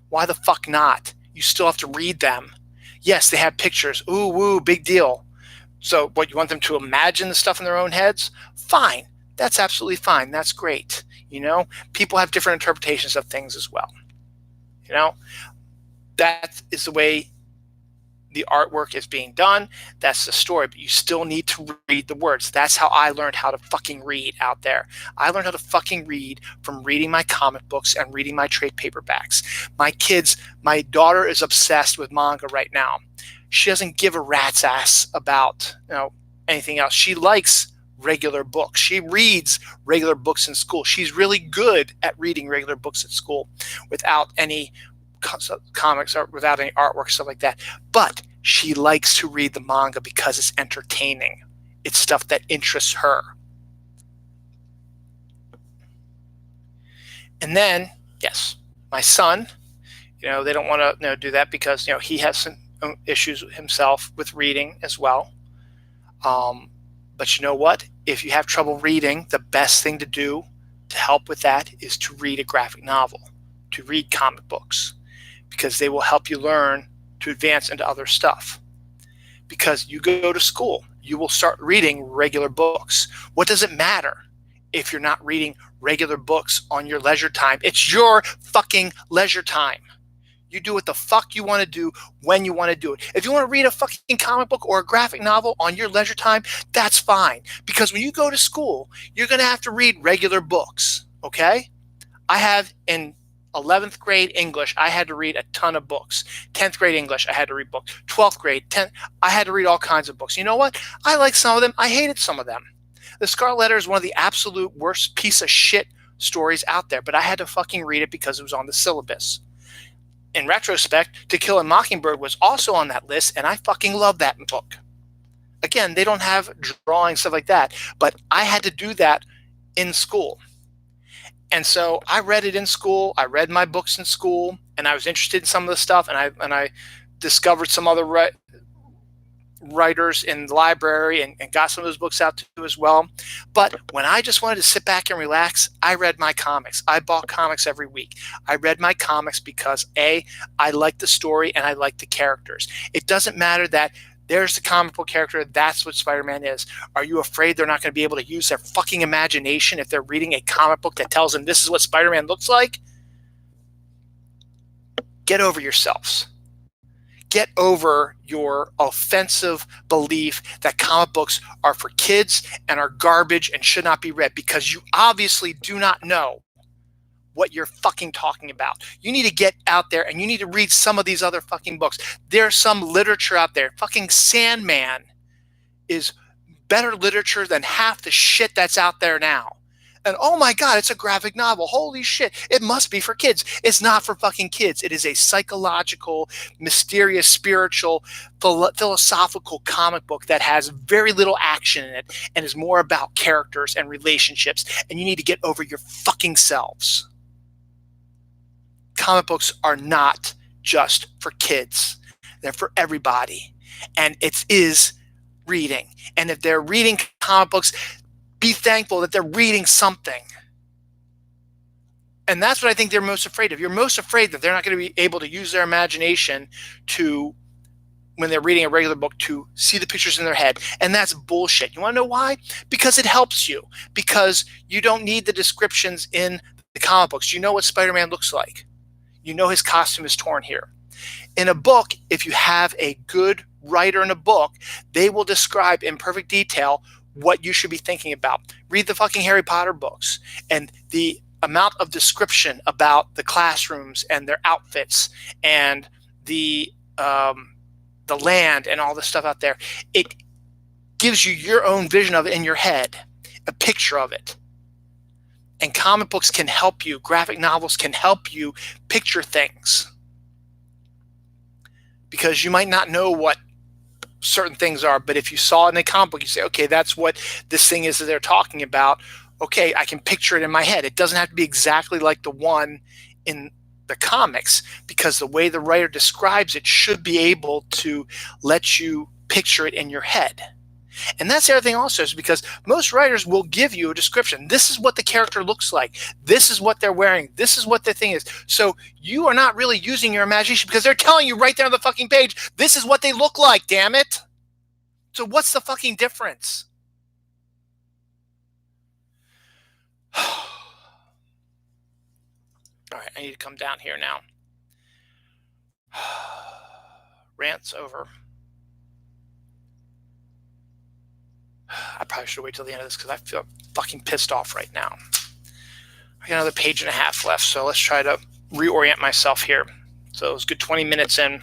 Why the fuck not? You still have to read them. Yes, they have pictures. Ooh, woo, big deal. So what, you want them to imagine the stuff in their own heads? Fine. That's absolutely fine. That's great. People have different interpretations of things as well. That is the way the artwork is being done. That's the story, but you still need to read the words. That's how I learned how to fucking read out there. I learned how to fucking read from reading my comic books and reading my trade paperbacks. My daughter is obsessed with manga right now. She doesn't give a rat's ass about anything else. She likes regular books. She reads regular books in school. She's really good at reading regular books at school without any comics or without any artwork, stuff like that. But she likes to read the manga because it's entertaining. It's stuff that interests her. And then, yes, my son, they don't want to do that because he has some issues himself with reading as well. But you know what? If you have trouble reading, the best thing to do to help with that is to read a graphic novel, to read comic books, because they will help you learn to advance into other stuff. Because you go to school, you will start reading regular books. What does it matter if you're not reading regular books on your leisure time? It's your fucking leisure time. You do what the fuck you want to do when you want to do it. If you want to read a fucking comic book or a graphic novel on your leisure time, that's fine. Because when you go to school, you're going to have to read regular books, okay? I have in 11th grade English, I had to read a ton of books. 10th grade English, I had to read books. 12th grade, I had to read all kinds of books. You know what? I liked some of them. I hated some of them. The Scarlet Letter is one of the absolute worst piece of shit stories out there, but I had to fucking read it because it was on the syllabus. In retrospect, To Kill a Mockingbird was also on that list, and I fucking love that book. Again, they don't have drawing, stuff like that, but I had to do that in school. And so I read it in school. I read my books in school, and I was interested in some of the stuff, and I discovered some other writers in the library and got some of those books out too as well. But when I just wanted to sit back and relax, I read my comics. I bought comics every week. I read my comics because I like the story and I like the characters. It doesn't matter that there's the comic book character. That's what Spider-Man is. Are you afraid they're not going to be able to use their fucking imagination if they're reading a comic book that tells them this is what Spider-Man looks like? Get over yourselves. Get over your offensive belief that comic books are for kids and are garbage and should not be read, because you obviously do not know what you're fucking talking about. You need to get out there and you need to read some of these other fucking books. There's some literature out there. Fucking Sandman is better literature than half the shit that's out there now. And oh my God, it's a graphic novel. Holy shit. It must be for kids. It's not for fucking kids. It is a psychological, mysterious, spiritual, philosophical comic book that has very little action in it and is more about characters and relationships. And you need to get over your fucking selves. Comic books are not just for kids. They're for everybody. And it is reading. And if they're reading comic books, be thankful that they're reading something. And that's what I think they're most afraid of. You're most afraid that they're not going to be able to use their imagination to, when they're reading a regular book, to see the pictures in their head. And that's bullshit. You want to know why? Because it helps you. Because you don't need the descriptions in the comic books. You know what Spider-Man looks like. You know his costume is torn here. In a book, if you have a good writer in a book, they will describe in perfect detail what you should be thinking about. Read the fucking Harry Potter books, and the amount of description about the classrooms and their outfits and the land and all the stuff out there, it gives you your own vision of it in your head, a picture of it. And comic books can help you, graphic novels can help you picture things. Because you might not know what certain things are, but if you saw it in a comic book, you say, okay, that's what this thing is that they're talking about. Okay, I can picture it in my head. It doesn't have to be exactly like the one in the comics, because the way the writer describes it should be able to let you picture it in your head. And that's the other thing also, is because most writers will give you a description. This is what the character looks like. This is what they're wearing. This is what the thing is. So you are not really using your imagination, because they're telling you right there on the fucking page, this is what they look like, damn it. So what's the fucking difference? All right, I need to come down here now. Rant's over. I probably should wait till the end of this because I feel fucking pissed off right now. I got another page and a half left, so let's try to reorient myself here. So it was a good 20 minutes in.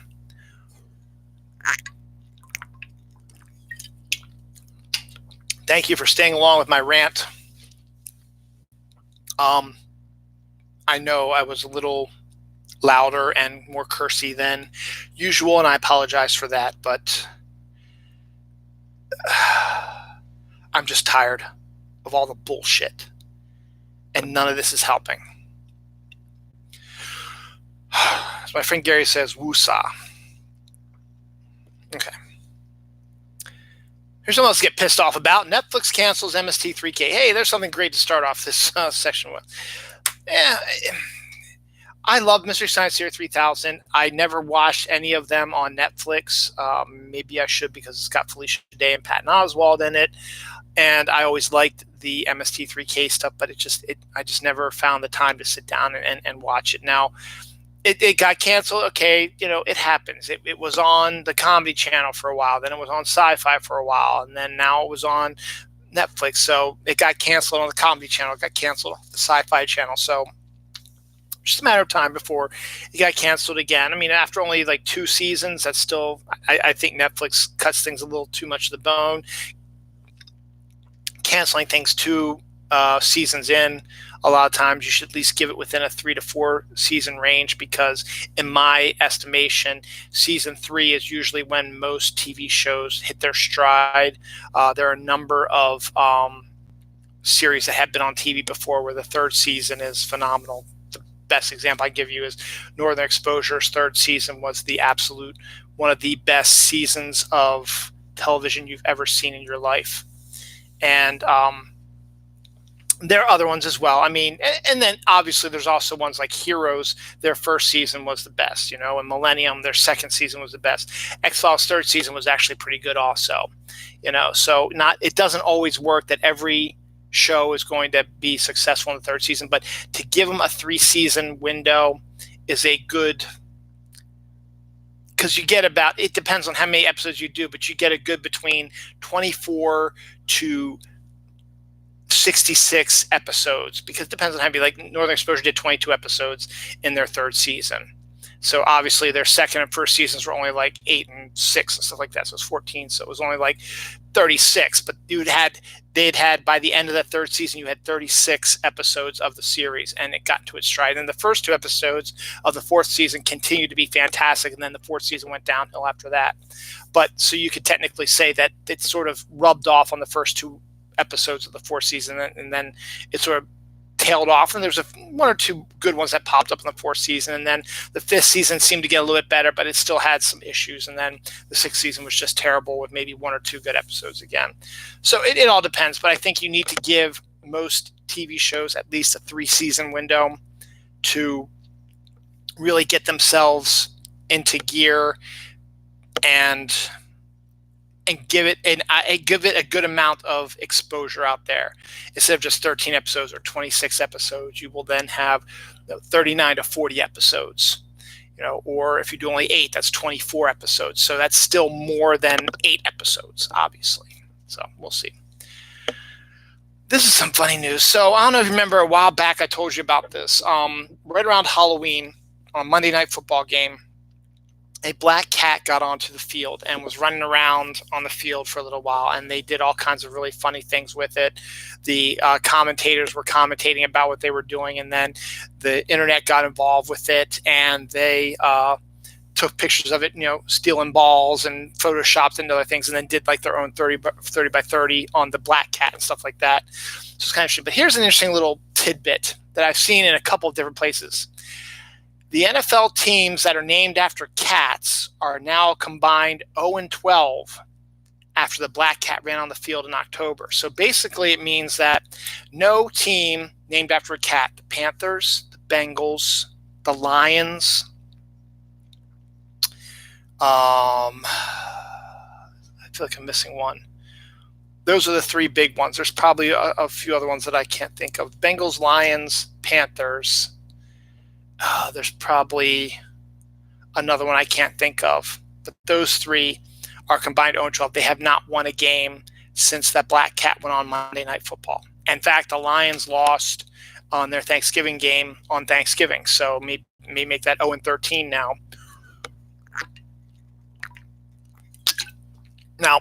Thank you for staying along with my rant. I know I was a little louder and more cursy than usual, and I apologize for that, but I'm just tired of all the bullshit, and none of this is helping. As my friend Gary says, woosah. Okay. Here's something else to get pissed off about. Netflix cancels MST3K. Hey, there's something great to start off this section with. Yeah, I love Mystery Science Theater 3000. I never watched any of them on Netflix. Maybe I should, because it's got Felicia Day and Patton Oswalt in it. And I always liked the MST3K stuff, but I just never found the time to sit down and watch it. Now, it got canceled. Okay, it happens. It was on the Comedy Channel for a while, then it was on Sci-Fi for a while, and then now it was on Netflix. So it got canceled on the Comedy Channel, it got canceled on the Sci-Fi Channel. So just a matter of time before it got canceled again. I mean, after only like 2 seasons, that's still, I think Netflix cuts things a little too much to the bone. Canceling things 2 seasons in, a lot of times you should at least give it within a 3 to 4 season range, because in my estimation, season 3 is usually when most TV shows hit their stride. There are a number of series that have been on TV before where the 3rd season is phenomenal. The best example I give you is Northern Exposure's 3rd season was the absolute one of the best seasons of television you've ever seen in your life. And there are other ones as well. I mean, and then obviously there's also ones like Heroes. Their 1st season was the best, and Millennium, their 2nd season was the best. X-Files 3rd season was actually pretty good also, so it doesn't always work that every show is going to be successful in the 3rd season, but to give them a 3-season window is a good, because you get about, it depends on how many episodes you do, but you get a good between 24 to 66 episodes, because it depends on how many. Like Northern Exposure did 22 episodes in their 3rd season. So obviously their 2nd and 1st seasons were only like 8 and 6 and stuff like that. So it was 14. So it was only like 36. But they'd had by the end of the 3rd season, you had 36 episodes of the series, and it got to its stride. And the first 2 episodes of the 4th season continued to be fantastic, and then the 4th season went downhill after that. But so you could technically say that it sort of rubbed off on the first 2 episodes of the 4th season, and then it sort of tailed off, and there's 1 or 2 good ones that popped up in the 4th season, and then the 5th season seemed to get a little bit better, but it still had some issues, and then the 6th season was just terrible with maybe 1 or 2 good episodes again. So it all depends, but I think you need to give most TV shows at least a 3-season window to really get themselves into gear and give it a good amount of exposure out there. Instead of just 13 episodes or 26 episodes, you will then have 39 to 40 episodes. Or if you do only 8, that's 24 episodes. So that's still more than 8 episodes, obviously. So we'll see. This is some funny news. So I don't know if you remember, a while back I told you about this. Right around Halloween, on a Monday Night Football game, a black cat got onto the field and was running around on the field for a little while, and they did all kinds of really funny things with it. The commentators were commentating about what they were doing, and then the internet got involved with it, and they took pictures of it, stealing balls and photoshopped and other things, and then did like their own 30 by 30 on the black cat and stuff like that. So it's kind of interesting. But here's an interesting little tidbit that I've seen in a couple of different places. The NFL teams that are named after cats are now combined 0-12 after the black cat ran on the field in October. So basically it means that no team named after a cat, the Panthers, the Bengals, the Lions, I feel like I'm missing one. Those are the 3 big ones. There's probably a few other ones that I can't think of. Bengals, Lions, Panthers. There's probably another one I can't think of, but those 3 are combined 0-12. They have not won a game since that black cat went on Monday Night Football. In fact, the Lions lost on their Thanksgiving game on Thanksgiving, so may make that 0-13 now. Now,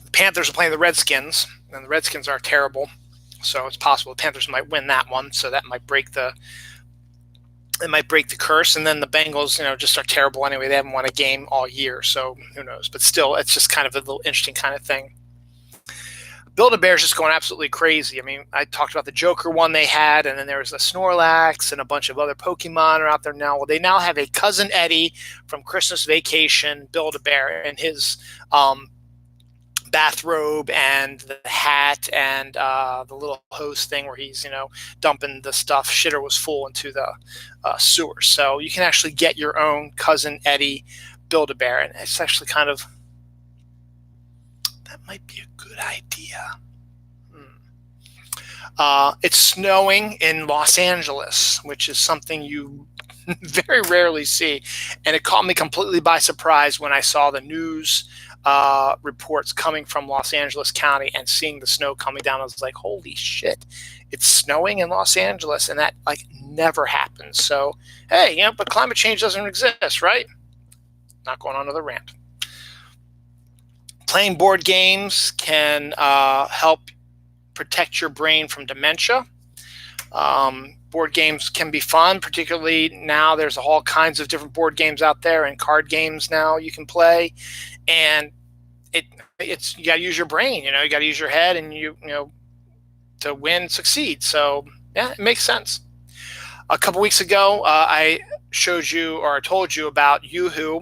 the Panthers are playing the Redskins, and the Redskins are terrible, so it's possible the Panthers might win that one, so that might break the curse. And then the Bengals, just are terrible anyway. They haven't won a game all year, so who knows? But still, it's just kind of a little interesting kind of thing. Build-A-Bear's just going absolutely crazy. I mean, I talked about the Joker one they had, and then there was the Snorlax and a bunch of other Pokemon are out there now. Well, they now have a Cousin Eddie from Christmas Vacation, Build-A-Bear, and his bathrobe and the hat and the little hose thing where he's dumping the stuff. Shitter was full into the sewer. So you can actually get your own Cousin Eddie Build-A-Bear, and it's actually that might be a good idea. It's snowing in Los Angeles, which is something you very rarely see. And it caught me completely by surprise when I saw the news reports coming from Los Angeles County and seeing the snow coming down. I was like, holy shit, it's snowing in Los Angeles, and that like never happens. So, hey, but climate change doesn't exist, right? Not going on another rant. Playing board games can help protect your brain from dementia. Board games can be fun, particularly now there's all kinds of different board games out there and card games now you can play. And it's you got to use your brain, you got to use your head, and you know to win, succeed. So yeah, it makes sense. A couple weeks ago, I showed you, or I told you about Yoo-Hoo.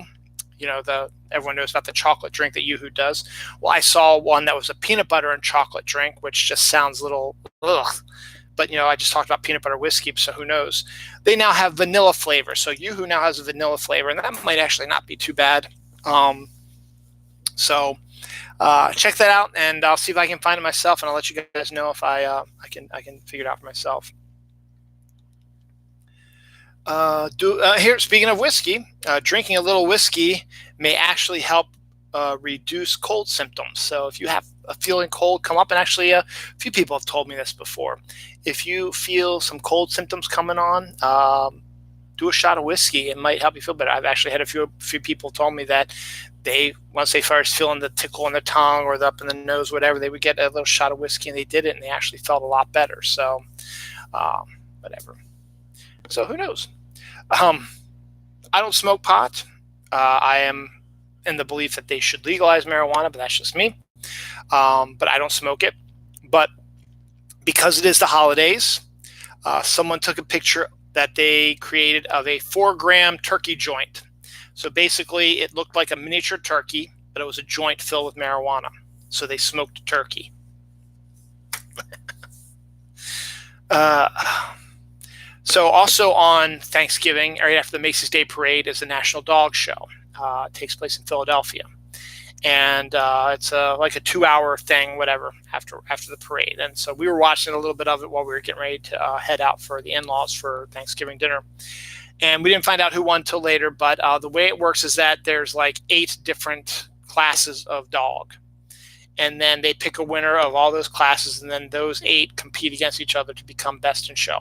Everyone knows about the chocolate drink that Yoo-Hoo does. Well, I saw one that was a peanut butter and chocolate drink, which just sounds a little ugh. But I just talked about peanut butter whiskey, so who knows? They now have vanilla flavor. So Yoo-Hoo now has a vanilla flavor, and that might actually not be too bad. So check that out, and I'll see if I can find it myself, and I'll let you guys know if I can figure it out for myself. Here, speaking of whiskey, drinking a little whiskey may actually help reduce cold symptoms. So if you have a feeling cold come up, and actually a few people have told me this before, if you feel some cold symptoms coming on, do a shot of whiskey. It might help you feel better. I've actually had a few people told me that once they first feeling the tickle in the tongue or up in the nose, whatever, they would get a little shot of whiskey, and they did it, and they actually felt a lot better. So whatever. So who knows? I don't smoke pot. I am in the belief that they should legalize marijuana, but that's just me. But I don't smoke it. But because it is the holidays, someone took a picture that they created of a 4-gram turkey joint. So basically, it looked like a miniature turkey, but it was a joint filled with marijuana. So they smoked a turkey. So also on Thanksgiving, right after the Macy's Day Parade, is the National Dog Show. It takes place in Philadelphia. And it's like a 2-hour thing, whatever, after the parade. And so we were watching a little bit of it while we were getting ready to head out for the in-laws for Thanksgiving dinner. And we didn't find out who won until later, but the way it works is that there's like 8 different classes of dog. And then they pick a winner of all those classes, and then those 8 compete against each other to become best in show.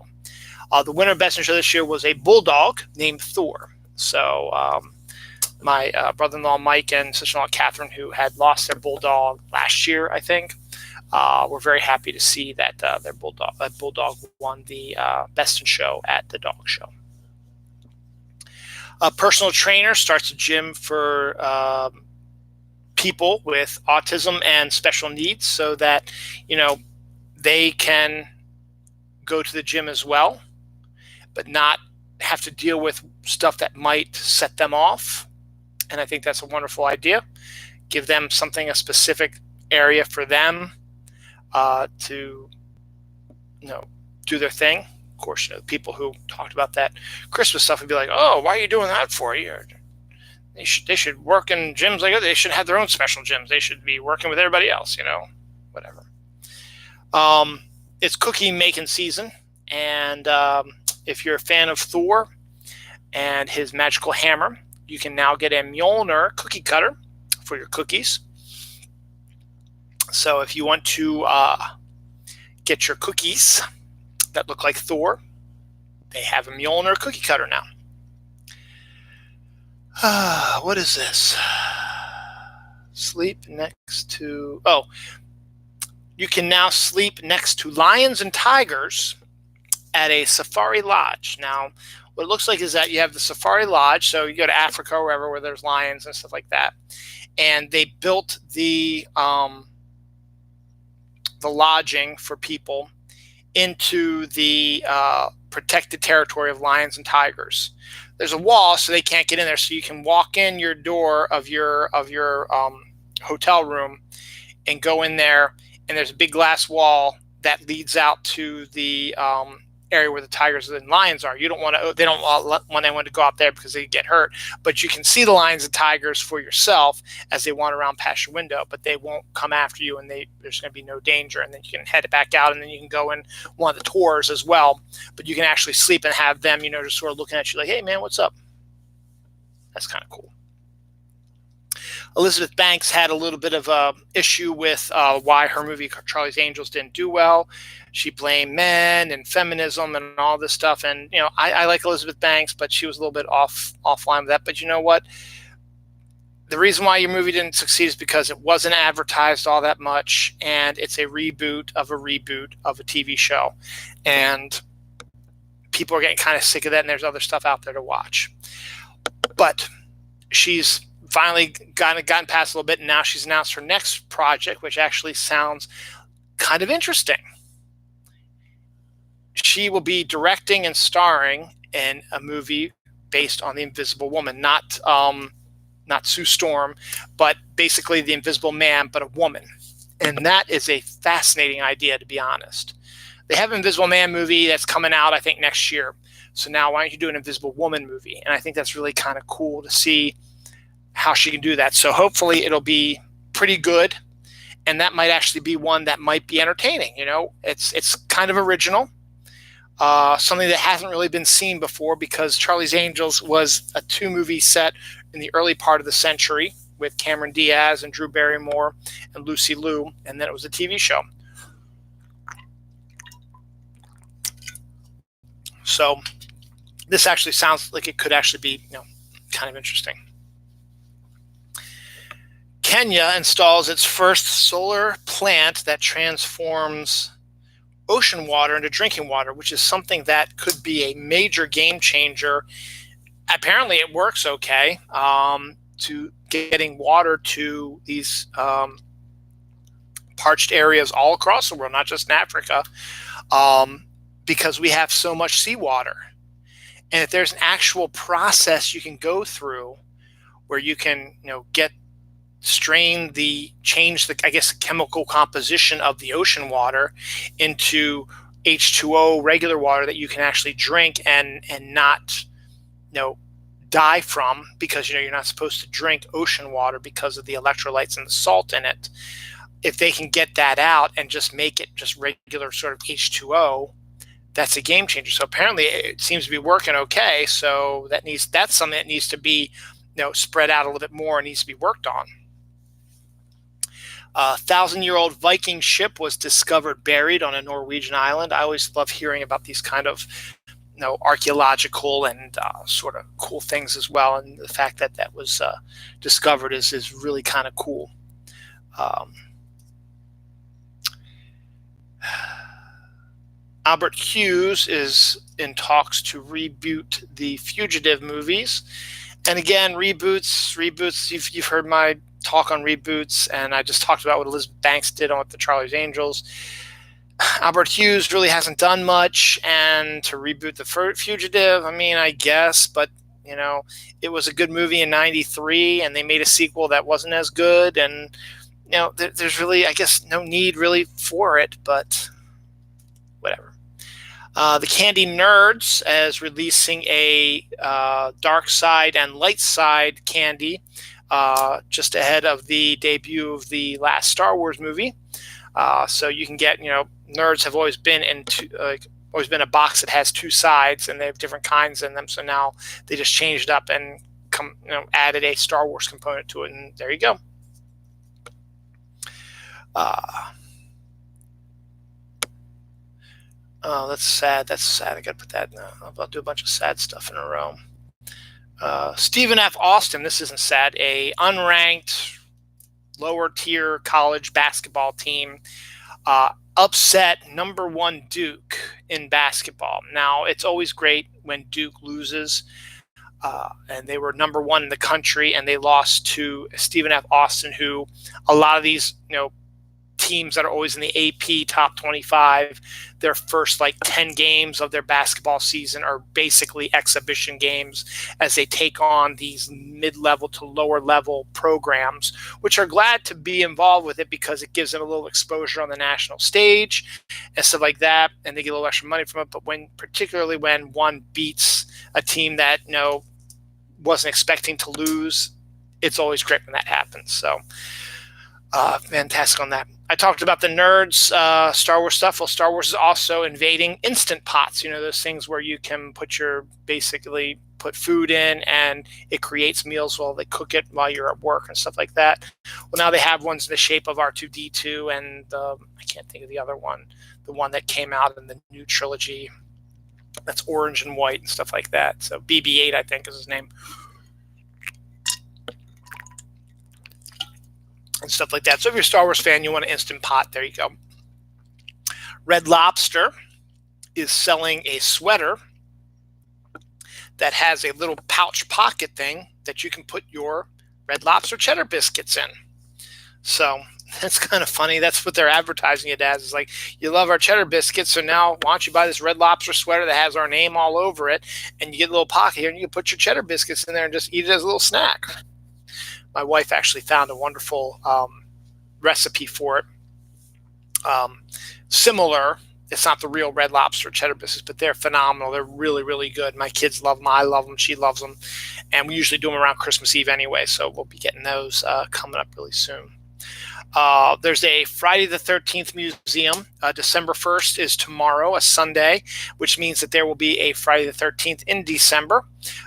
The winner of best in show this year was a bulldog named Thor. So my brother-in-law Mike and sister-in-law Catherine, who had lost their bulldog last year, I think, were very happy to see that their bulldog won the best in show at the dog show. A personal trainer starts a gym for people with autism and special needs, so that they can go to the gym as well, but not have to deal with stuff that might set them off. And I think that's a wonderful idea. Give them a specific area for them to do their thing. Of course, the people who talked about that Christmas stuff would be like, oh, why are you doing that for? They should work in gyms like that. They should have their own special gyms. They should be working with everybody else, whatever. It's cookie making season, and if you're a fan of Thor and his magical hammer, you can now get a Mjolnir cookie cutter for your cookies. So if you want to get your cookies that look like Thor, they have a Mjolnir cookie cutter now. What is this? Sleep next to... Oh, you can now sleep next to lions and tigers at a safari lodge. Now, what it looks like is that you have the safari lodge, so you go to Africa or wherever where there's lions and stuff like that, and they built the lodging for people into the protected territory of lions and tigers. There's a wall, so they can't get in there, so you can walk in your door of your hotel room and go in there, and there's a big glass wall that leads out to the area where the tigers and lions are. You don't want to. They don't want anyone to go out there because they get hurt. But you can see the lions and tigers for yourself as they wander around past your window. But they won't come after you, and there's going to be no danger. And then you can head back out, and then you can go in one of the tours as well. But you can actually sleep and have them, just sort of looking at you like, "Hey, man, what's up?" That's kind of cool. Elizabeth Banks had a little bit of a issue with why her movie Charlie's Angels didn't do well. She blamed men and feminism and all this stuff. And I like Elizabeth Banks, but she was a little bit offline with that. But you know what? The reason why your movie didn't succeed is because it wasn't advertised all that much, and it's a reboot of a TV show, and people are getting kind of sick of that. And there's other stuff out there to watch. But she's finally gotten past a little bit, and now she's announced her next project, which actually sounds kind of interesting. She will be directing and starring in a movie based on The Invisible Woman, not Sue Storm, but basically The Invisible Man, but a woman. And that is a fascinating idea, to be honest. They have an Invisible Man movie that's coming out, I think, next year. So now why don't you do an Invisible Woman movie? And I think that's really kind of cool to see how she can do that. So hopefully it'll be pretty good, and that might actually be one that might be entertaining. It's kind of original, something that hasn't really been seen before, because Charlie's Angels was a 2-movie set in the early part of the century with Cameron Diaz and Drew Barrymore and Lucy Liu, and then it was a TV show. So this actually sounds like it could actually be kind of interesting. Kenya installs its first solar plant that transforms ocean water into drinking water, which is something that could be a major game changer. Apparently it works okay, to getting water to these parched areas all across the world, not just in Africa, because we have so much seawater. And if there's an actual process you can go through where you can change the chemical composition of the ocean water into H2O regular water that you can actually drink and not die from, because you're not supposed to drink ocean water because of the electrolytes and the salt in it. If they can get that out and just make it just regular sort of H2O, that's a game changer. So apparently it seems to be working okay. So that's something that needs to be spread out a little bit more and needs to be worked on. A 1,000-year-old Viking ship was discovered buried on a Norwegian island. I always love hearing about these kind of archaeological and sort of cool things as well. And the fact that that was discovered is really kind of cool. Albert Hughes is in talks to reboot the Fugitive movies. And again, reboots, you've heard my talk on reboots, and I just talked about what Elizabeth Banks did on the Charlie's Angels. Albert Hughes really hasn't done much, and to reboot the Fugitive, I guess, but it was a good movie in '93, and they made a sequel that wasn't as good, and there's really, I guess, no need really for it, but whatever. The Candy Nerds is releasing a dark side and light side candy just ahead of the debut of the last Star Wars movie. So you can get, Nerds have always been a box that has 2 sides, and they have different kinds in them. So now they just changed up and added a Star Wars component to it, and there you go. Oh, that's sad. I got to put that in. I'll do a bunch of sad stuff in a row. Stephen F. Austin, this isn't sad, a unranked lower tier college basketball team upset number 1 Duke in basketball. Now, it's always great when Duke loses, and they were number 1 in the country, and they lost to Stephen F. Austin, who a lot of these teams that are always in the AP top 25, their first like 10 games of their basketball season are basically exhibition games as they take on these mid-level to lower level programs, which are glad to be involved with it because it gives them a little exposure on the national stage and stuff like that, and they get a little extra money from it. But particularly when one beats a team that wasn't expecting to lose, it's always great when that happens. So fantastic on that. I talked about the nerds, Star Wars stuff. Well, Star Wars is also invading Instant Pots. Those things where you can basically put food in and it creates meals while they cook it while you're at work and stuff like that. Well, now they have ones in the shape of R2-D2 and I can't think of the other one, the one that came out in the new trilogy that's orange and white and stuff like that. So BB-8, I think, is his name. And stuff like that. So if you're a Star Wars fan, you want an Instant Pot, there you go. Red Lobster is selling a sweater that has a little pouch pocket thing that you can put your Red Lobster cheddar biscuits in. So that's kind of funny. That's what they're advertising it as. It's like, you love our cheddar biscuits, so now why don't you buy this Red Lobster sweater that has our name all over it, and you get a little pocket here, and you can put your cheddar biscuits in there and just eat it as a little snack. My wife actually found a wonderful recipe for it. Similar, it's not the real Red Lobster cheddar biscuits, but they're phenomenal. They're really, really good. My kids love them. I love them. She loves them. And we usually do them around Christmas Eve anyway, so we'll be getting those coming up really soon. There's a Friday the 13th museum. December 1st is tomorrow, a Sunday, which means that there will be a Friday the 13th in December.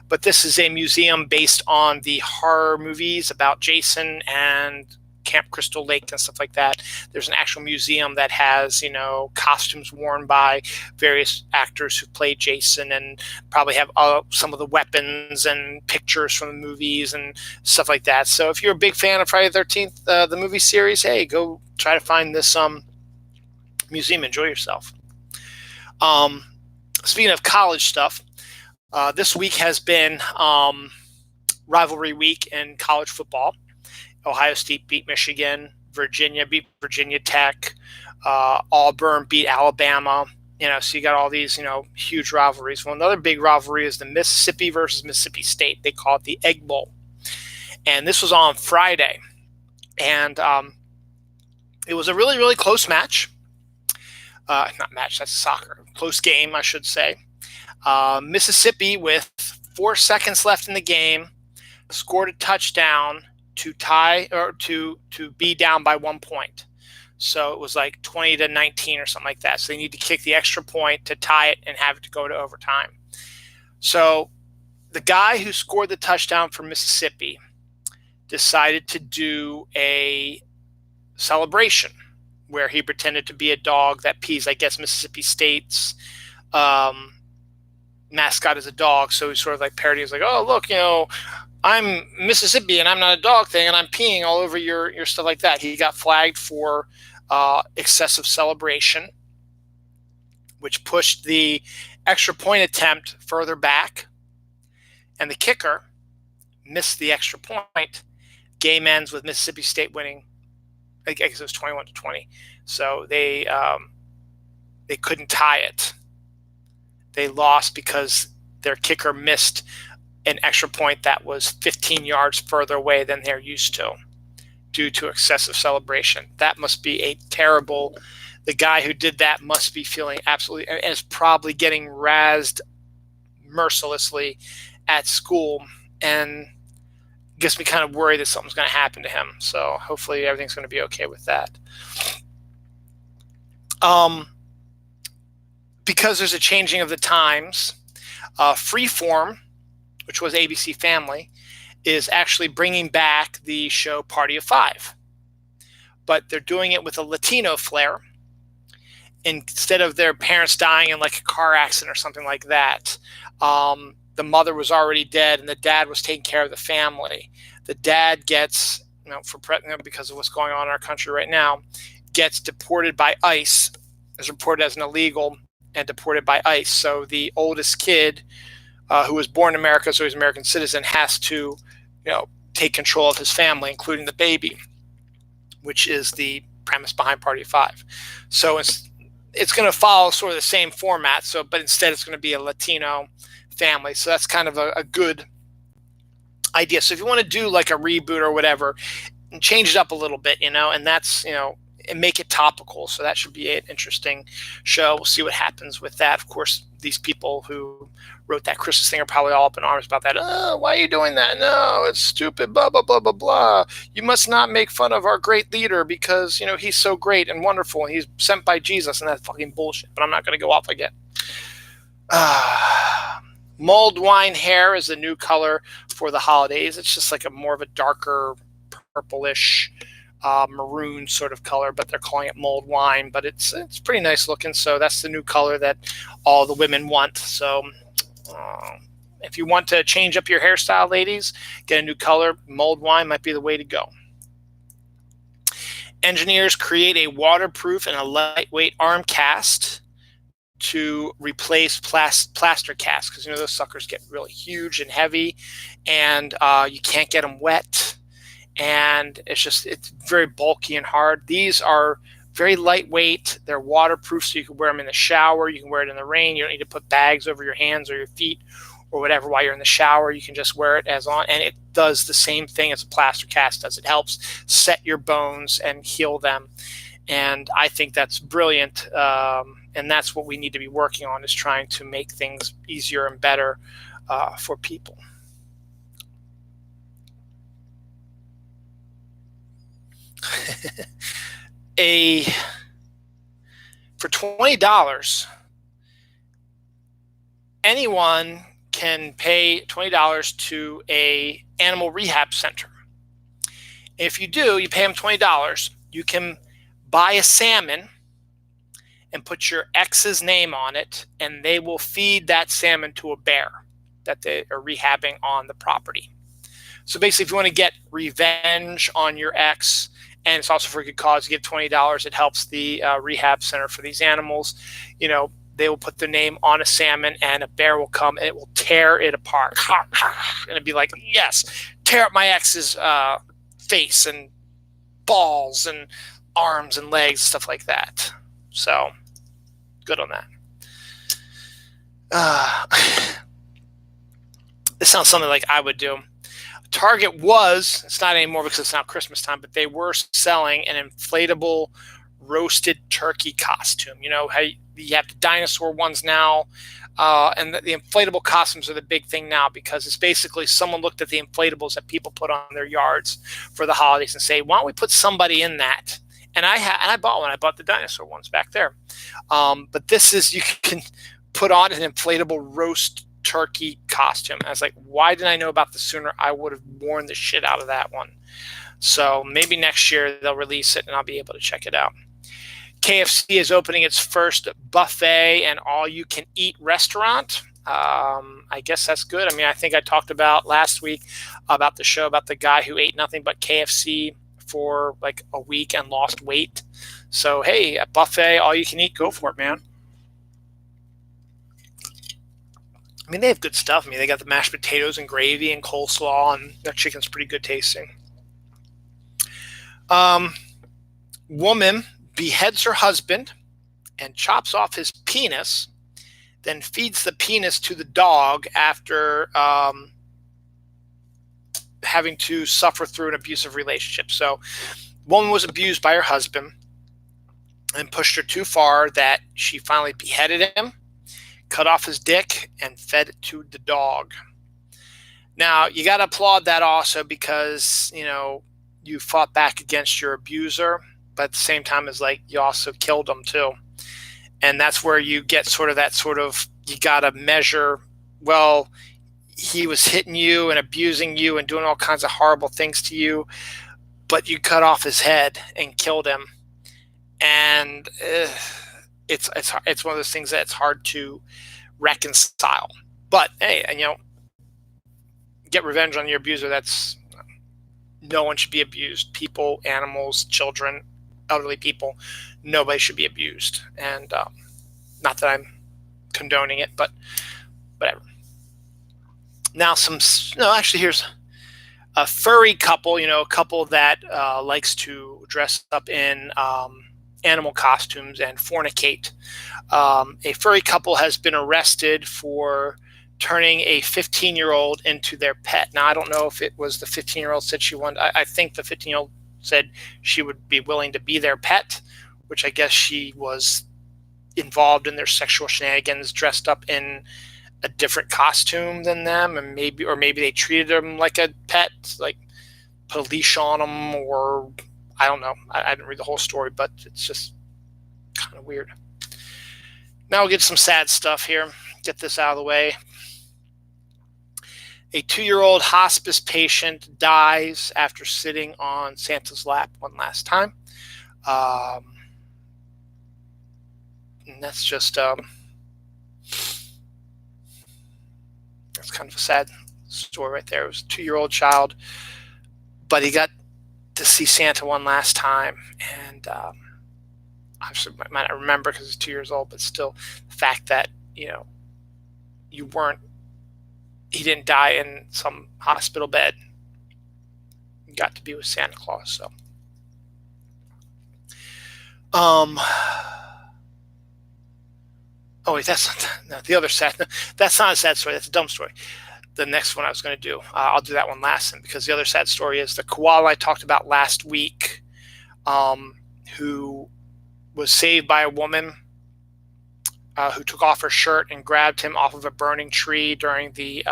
But this is a museum based on the horror movies about Jason and Camp Crystal Lake and stuff like that. There's an actual museum that has, costumes worn by various actors who played Jason, and probably have some of the weapons and pictures from the movies and stuff like that. So if you're a big fan of Friday the 13th, the movie series, hey, go try to find this museum. Enjoy yourself. Speaking of college stuff, this week has been rivalry week in college football. Ohio State beat Michigan. Virginia beat Virginia Tech. Auburn beat Alabama. So you got all these, huge rivalries. Well, another big rivalry is the Mississippi versus Mississippi State. They call it the Egg Bowl. And this was on Friday. And it was a really, really close match. Not match, that's soccer. Close game, I should say. Mississippi, with 4 seconds left in the game, scored a touchdown to tie or to be down by 1 point. So it was like 20-19 or something like that. So they need to kick the extra point to tie it and have it to go to overtime. So the guy who scored the touchdown for Mississippi decided to do a celebration where he pretended to be a dog that pees. I guess Mississippi State's mascot is a dog. So he's sort of like parodying. He's like, oh, look, I'm Mississippi and I'm not a dog thing and I'm peeing all over your stuff like that. He got flagged for excessive celebration, which pushed the extra point attempt further back. And the kicker missed the extra point. Game ends with Mississippi State winning. I guess it was 21-20. So they couldn't tie it. They lost because their kicker missed an extra point that was 15 yards further away than they're used to due to excessive celebration. That must be a terrible, the guy who did that must be feeling absolutely, and is probably getting razzed mercilessly at school, and gets me kind of worried that something's going to happen to him. So hopefully everything's going to be okay with that. Because there's a changing of the times, Freeform, which was ABC Family, is actually bringing back the show Party of Five. But they're doing it with a Latino flair. Instead of their parents dying in like a car accident or something like that, the mother was already dead and the dad was taking care of the family. The dad gets, because of what's going on in our country right now, gets deported by ICE, is reported as an illegal and deported by ICE. So the oldest kid, who was born in America, so he's an American citizen, has to, take control of his family, including the baby, which is the premise behind Party of Five. So it's going to follow sort of the same format. So, but instead it's going to be a Latino family. So that's kind of a good idea. So if you want to do like a reboot or whatever, and change it up a little bit, and that's, and make it topical. So that should be an interesting show. We'll see what happens with that. Of course, these people who wrote that Christmas thing are probably all up in arms about that. Oh, why are you doing that? No, it's stupid, blah, blah, blah, blah, blah. You must not make fun of our great leader because, he's so great and wonderful and he's sent by Jesus, and that's fucking bullshit. But I'm not going to go off again. Mulled wine hair is the new color for the holidays. It's just like a more of a darker purplish maroon sort of color, but they're calling it mulled wine, but it's pretty nice looking. So that's the new color that all the women want. So if you want to change up your hairstyle, ladies, get a new color, mulled wine might be the way to go. Engineers create a waterproof and a lightweight arm cast to replace plaster casts, because those suckers get really huge and heavy, and you can't get them wet. And it's very bulky and hard. These are very lightweight. They're waterproof, so you can wear them in the shower. You can wear it in the rain. You don't need to put bags over your hands or your feet or whatever while you're in the shower. You can just wear it as on, and it does the same thing as a plaster cast does. It helps set your bones and heal them, and I think that's brilliant. And that's what we need to be working on, is trying to make things easier and better for people. For $20, anyone can pay $20 to a animal rehab center. If you do, you pay them $20, you can buy a salmon and put your ex's name on it, and they will feed that salmon to a bear that they are rehabbing on the property. So basically, if you want to get revenge on your ex, and it's also for a good cause, you give $20. It helps the rehab center for these animals. They will put their name on a salmon, and a bear will come and it will tear it apart. And it'd be like, yes, tear up my ex's face and balls and arms and legs, stuff like that. So good on that. This sounds something like I would do. Target it's not anymore because it's now Christmas time, but they were selling an inflatable roasted turkey costume. How you have the dinosaur ones now, and the inflatable costumes are the big thing now, because it's basically someone looked at the inflatables that people put on their yards for the holidays and say, why don't we put somebody in that? And I bought one. I bought the dinosaur ones back there. But this is, you can put on an inflatable roast turkey costume. I was like, why didn't I know about this sooner? I would have worn the shit out of that one. So maybe next year they'll release it and I'll be able to check it out. KFC is opening its first buffet and all-you-can-eat restaurant. I guess that's good. I think I talked about last week about the show about the guy who ate nothing but KFC for like a week and lost weight. So, hey, a buffet, all-you-can-eat, go for it, man. They have good stuff. They got the mashed potatoes and gravy and coleslaw, and their chicken's pretty good tasting. Woman beheads her husband and chops off his penis, then feeds the penis to the dog after having to suffer through an abusive relationship. So, woman was abused by her husband and pushed her too far that she finally beheaded him, cut off his dick, and fed it to the dog. Now, you got to applaud that also, because, you fought back against your abuser, but at the same time, it's like you also killed him too. And that's where you get you got to measure, well, he was hitting you and abusing you and doing all kinds of horrible things to you, but you cut off his head and killed him. And it's one of those things that's hard to reconcile. But hey, get revenge on your abuser. That's, no one should be abused. People, animals, children, elderly people, nobody should be abused. And not that I'm condoning it, but whatever. Now here's a furry couple, a couple that likes to dress up in animal costumes and fornicate. A furry couple has been arrested for turning a 15-year-old into their pet. Now, I don't know if it was the 15-year-old said she wanted. I think the 15-year-old said she would be willing to be their pet, which I guess she was involved in their sexual shenanigans, dressed up in a different costume than them, and maybe they treated them like a pet, like put a leash on them, or I don't know. I didn't read the whole story, but it's just kind of weird. Now we'll get some sad stuff here. Get this out of the way. A 2-year-old hospice patient dies after sitting on Santa's lap one last time. And that's just that's kind of a sad story right there. It was a 2-year-old child, but he got to see Santa one last time, and obviously might not remember because he's 2 years old, but still, the fact that he didn't die in some hospital bed. You got to be with Santa Claus. So, oh wait, that's not the other sad. That's not a sad story. That's a dumb story. The next one I was going to do, I'll do that one last, because the other sad story is the koala I talked about last week, who was saved by a woman who took off her shirt and grabbed him off of a burning tree during the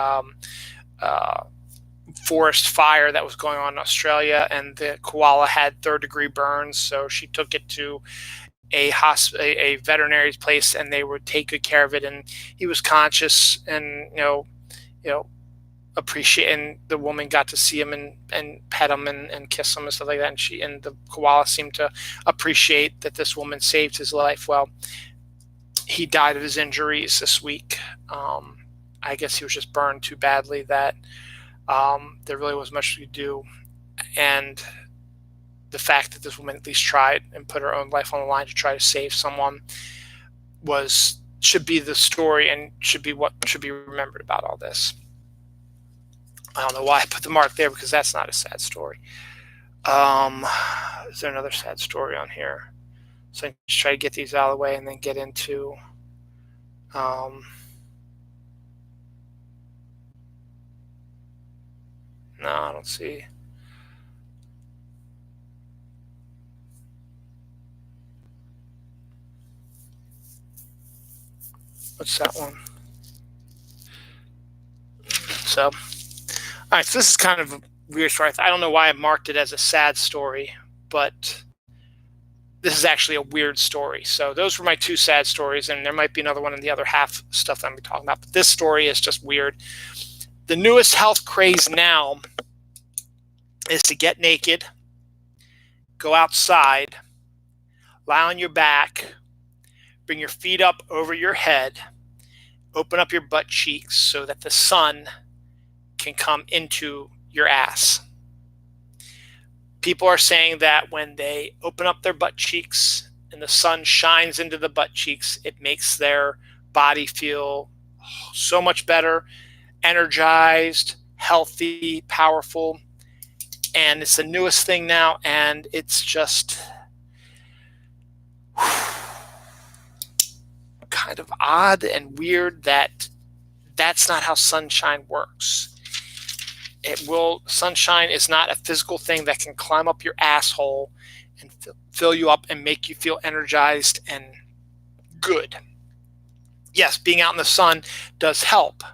forest fire that was going on in Australia, and the koala had third-degree burns, so she took it to a veterinary place, and they would take good care of it, and he was conscious, and appreciate, and the woman got to see him and pet him and kiss him and stuff like that, and the koala seemed to appreciate that this woman saved his life. Well, he died of his injuries this week. I guess he was just burned too badly that there really wasn't much to do. And the fact that this woman at least tried and put her own life on the line to try to save someone should be the story, and should be what should be remembered about all this. I don't know why I put the mark there, because that's not a sad story. Is there another sad story on here? So I just try to get these out of the way and then get into no, I don't see. What's that one? So, all right, so this is kind of a weird story. I don't know why I marked it as a sad story, but this is actually a weird story. So those were my two sad stories, and there might be another one in the other half stuff that I'm talking about. But this story is just weird. The newest health craze now is to get naked, go outside, lie on your back, bring your feet up over your head, open up your butt cheeks so that the sun can come into your ass. People are saying that when they open up their butt cheeks and the sun shines into the butt cheeks, it makes their body feel so much better, energized, healthy, powerful. And it's the newest thing now, and it's just kind of odd and weird that that's not how sunshine works. Sunshine is not a physical thing that can climb up your asshole and fill you up and make you feel energized and good. Yes, being out in the sun does help,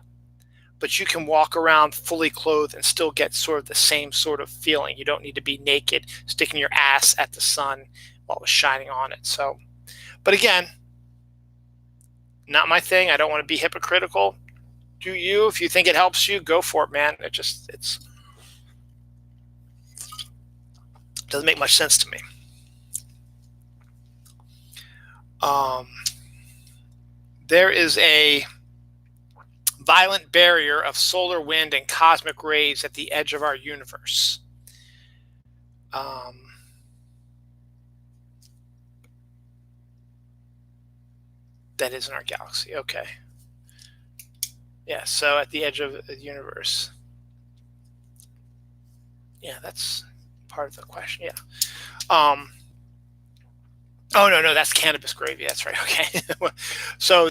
but you can walk around fully clothed and still get sort of the same sort of feeling. You don't need to be naked, sticking your ass at the sun while it was shining on it. So, but again, not my thing. I don't want to be hypocritical. Do you? If you think it helps you, go for it, man. It doesn't make much sense to me. There is a violent barrier of solar wind and cosmic rays at the edge of our universe. That is in our galaxy. Okay. Yeah, so at the edge of the universe. Yeah, that's part of the question. Yeah. Oh no, that's cannabis gravy. That's right. Okay. so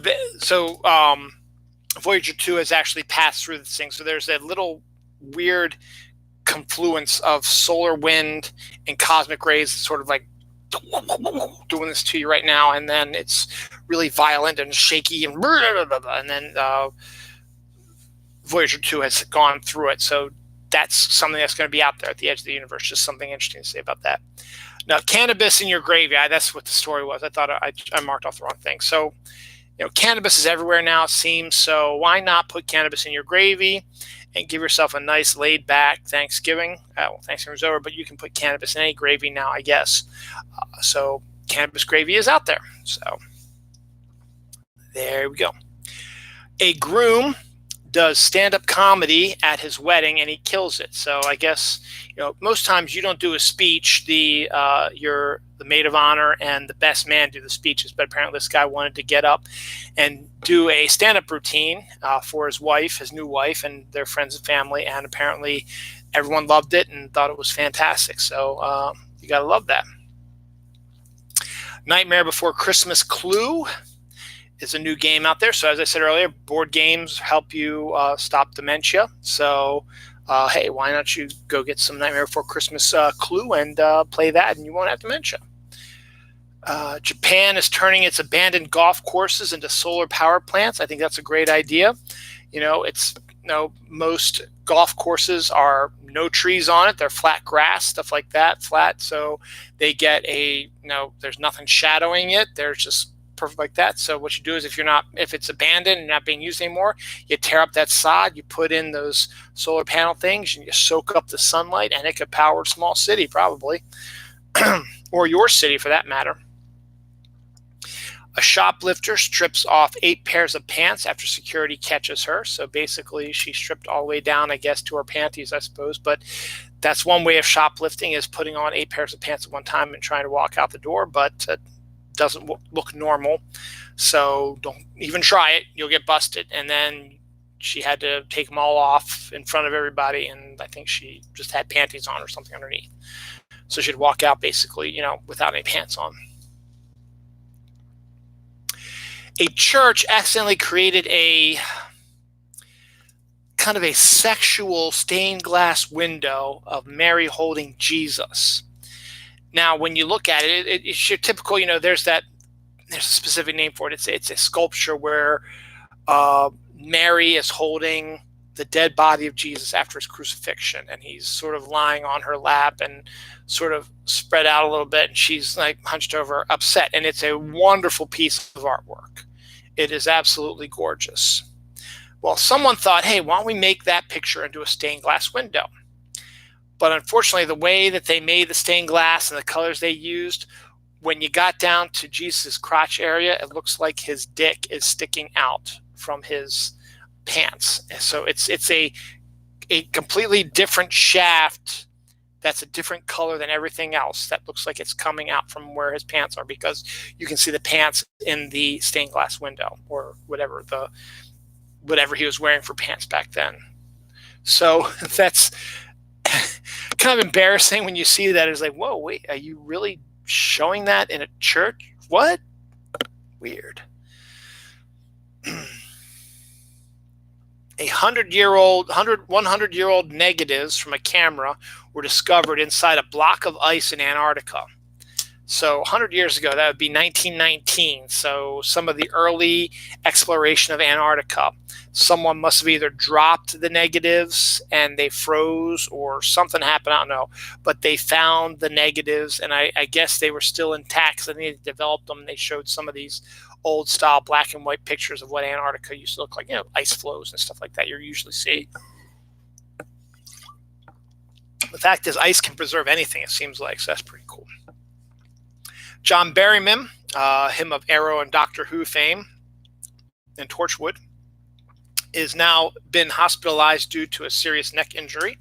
Voyager 2 has actually passed through this thing. So there's a little weird confluence of solar wind and cosmic rays, sort of like doing this to you right now, and then it's really violent and shaky, and then Voyager 2 has gone through it. So that's something that's going to be out there at the edge of the universe. Just something interesting to say about that. Now, cannabis in your gravy, that's what the story was. I thought I marked off the wrong thing. So, cannabis is everywhere now, it seems. So why not put cannabis in your gravy and give yourself a nice laid-back Thanksgiving? Thanksgiving's over, but you can put cannabis in any gravy now, I guess. So cannabis gravy is out there. So there we go. A groom does stand-up comedy at his wedding, and he kills it. So I guess most times you don't do a speech. The maid of honor and the best man do the speeches, but apparently this guy wanted to get up and do a stand-up routine for his wife, his new wife, and their friends and family, and apparently everyone loved it and thought it was fantastic. So you gotta love that. Nightmare Before Christmas Clue is a new game out there. So as I said earlier, board games help you stop dementia. So hey, why not you go get some Nightmare Before Christmas Clue and play that, and you won't have dementia. Japan is turning its abandoned golf courses into solar power plants. I think that's a great idea. Most golf courses are no trees on it. They're flat grass, stuff like that, flat. So they get there's nothing shadowing it. They're just perfect like that. So what you do is if it's abandoned and not being used anymore, you tear up that sod, you put in those solar panel things, and you soak up the sunlight, and it could power a small city probably, or your city for that matter. A shoplifter strips off 8 pairs of pants after security catches her. So basically she stripped all the way down, I guess, to her panties, I suppose. But that's one way of shoplifting, is putting on 8 pairs of pants at one time and trying to walk out the door, but doesn't look normal. So don't even try it. You'll get busted. And then she had to take them all off in front of everybody, and I think she just had panties on or something underneath. So she'd walk out basically, without any pants on. A church accidentally created a kind of a sexual stained glass window of Mary holding Jesus. Now, when you look at it, it's your typical, there's a specific name for it. It's a sculpture where Mary is holding the dead body of Jesus after his crucifixion, and he's sort of lying on her lap and sort of spread out a little bit, and she's like hunched over, upset. And it's a wonderful piece of artwork. It is absolutely gorgeous. Well, someone thought, hey, why don't we make that picture into a stained glass window? But unfortunately, the way that they made the stained glass and the colors they used, when you got down to Jesus' crotch area, it looks like his dick is sticking out from his pants. So it's a completely different shaft that's a different color than everything else. That looks like it's coming out from where his pants are, because you can see the pants in the stained glass window, or whatever he was wearing for pants back then. So that's kind of embarrassing when you see that. It's like, whoa, wait, are you really showing that in a church? What? Weird. 100-year-old negatives from a camera were discovered inside a block of ice in Antarctica. So 100 years ago, that would be 1919. So some of the early exploration of Antarctica. Someone must have either dropped the negatives and they froze, or something happened, I don't know. But they found the negatives, and I guess they were still intact. So they developed them. They showed some of these old style black and white pictures of what Antarctica used to look like, ice flows and stuff like that you usually see. The fact is, ice can preserve anything, it seems like, so that's pretty cool. John Barrowman, him of Arrow and Doctor Who fame, and Torchwood, is now been hospitalized due to a serious neck injury.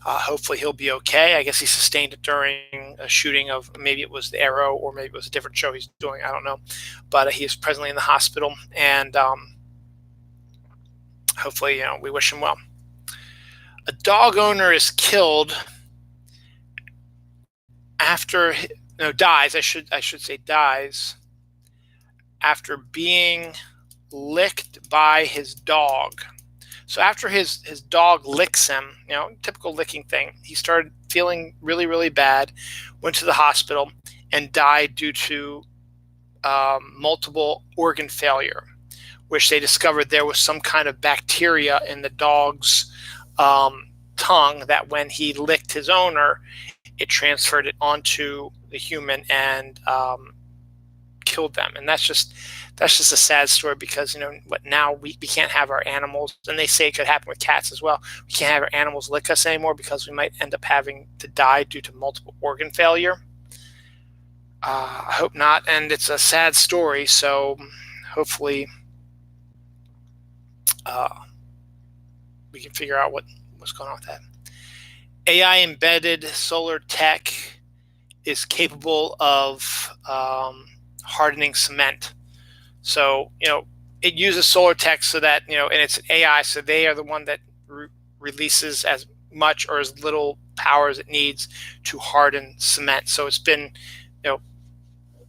Hopefully he'll be okay. I guess he sustained it during a shooting of, maybe it was the Arrow, or maybe it was a different show he's doing. I don't know. But he is presently in the hospital, and hopefully, we wish him well. A dog owner is killed after dies. I should say dies after being licked by his dog. So after his dog licks him, typical licking thing, he started feeling really, really bad, went to the hospital, and died due to multiple organ failure, which they discovered there was some kind of bacteria in the dog's tongue that when he licked his owner, it transferred it onto the human and killed them. And that's just a sad story because now we can't have our animals, and they say it could happen with cats as well. We can't have our animals lick us anymore because we might end up having to die due to multiple organ failure. I hope not, and it's a sad story, so hopefully we can figure out what's going on with that. AI embedded solar tech is capable of hardening cement. So, it uses solar tech so that, and it's AI, so they are the one that releases as much or as little power as it needs to harden cement. So it's been,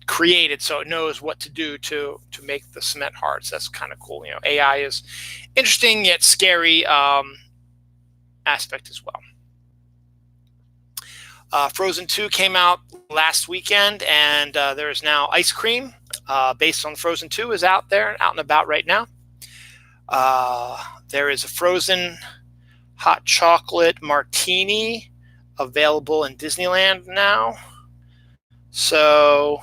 created so it knows what to do to make the cement hard. So that's kind of cool. AI is interesting yet scary aspect as well. Frozen 2 came out last weekend, and there is now ice cream based on Frozen 2 is out and about right now. There is a frozen hot chocolate martini available in Disneyland now. So,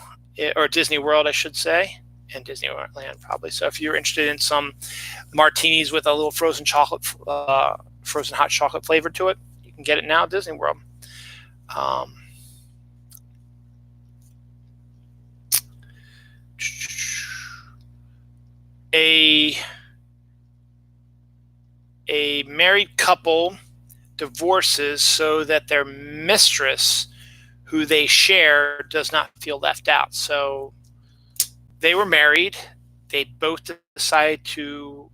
or Disney World, I should say, and Disneyland probably. So if you're interested in some martinis with a little frozen hot chocolate flavor to it, you can get it now at Disney World. A married couple divorces so that their mistress, who they share, does not feel left out. So they were married. They both decided to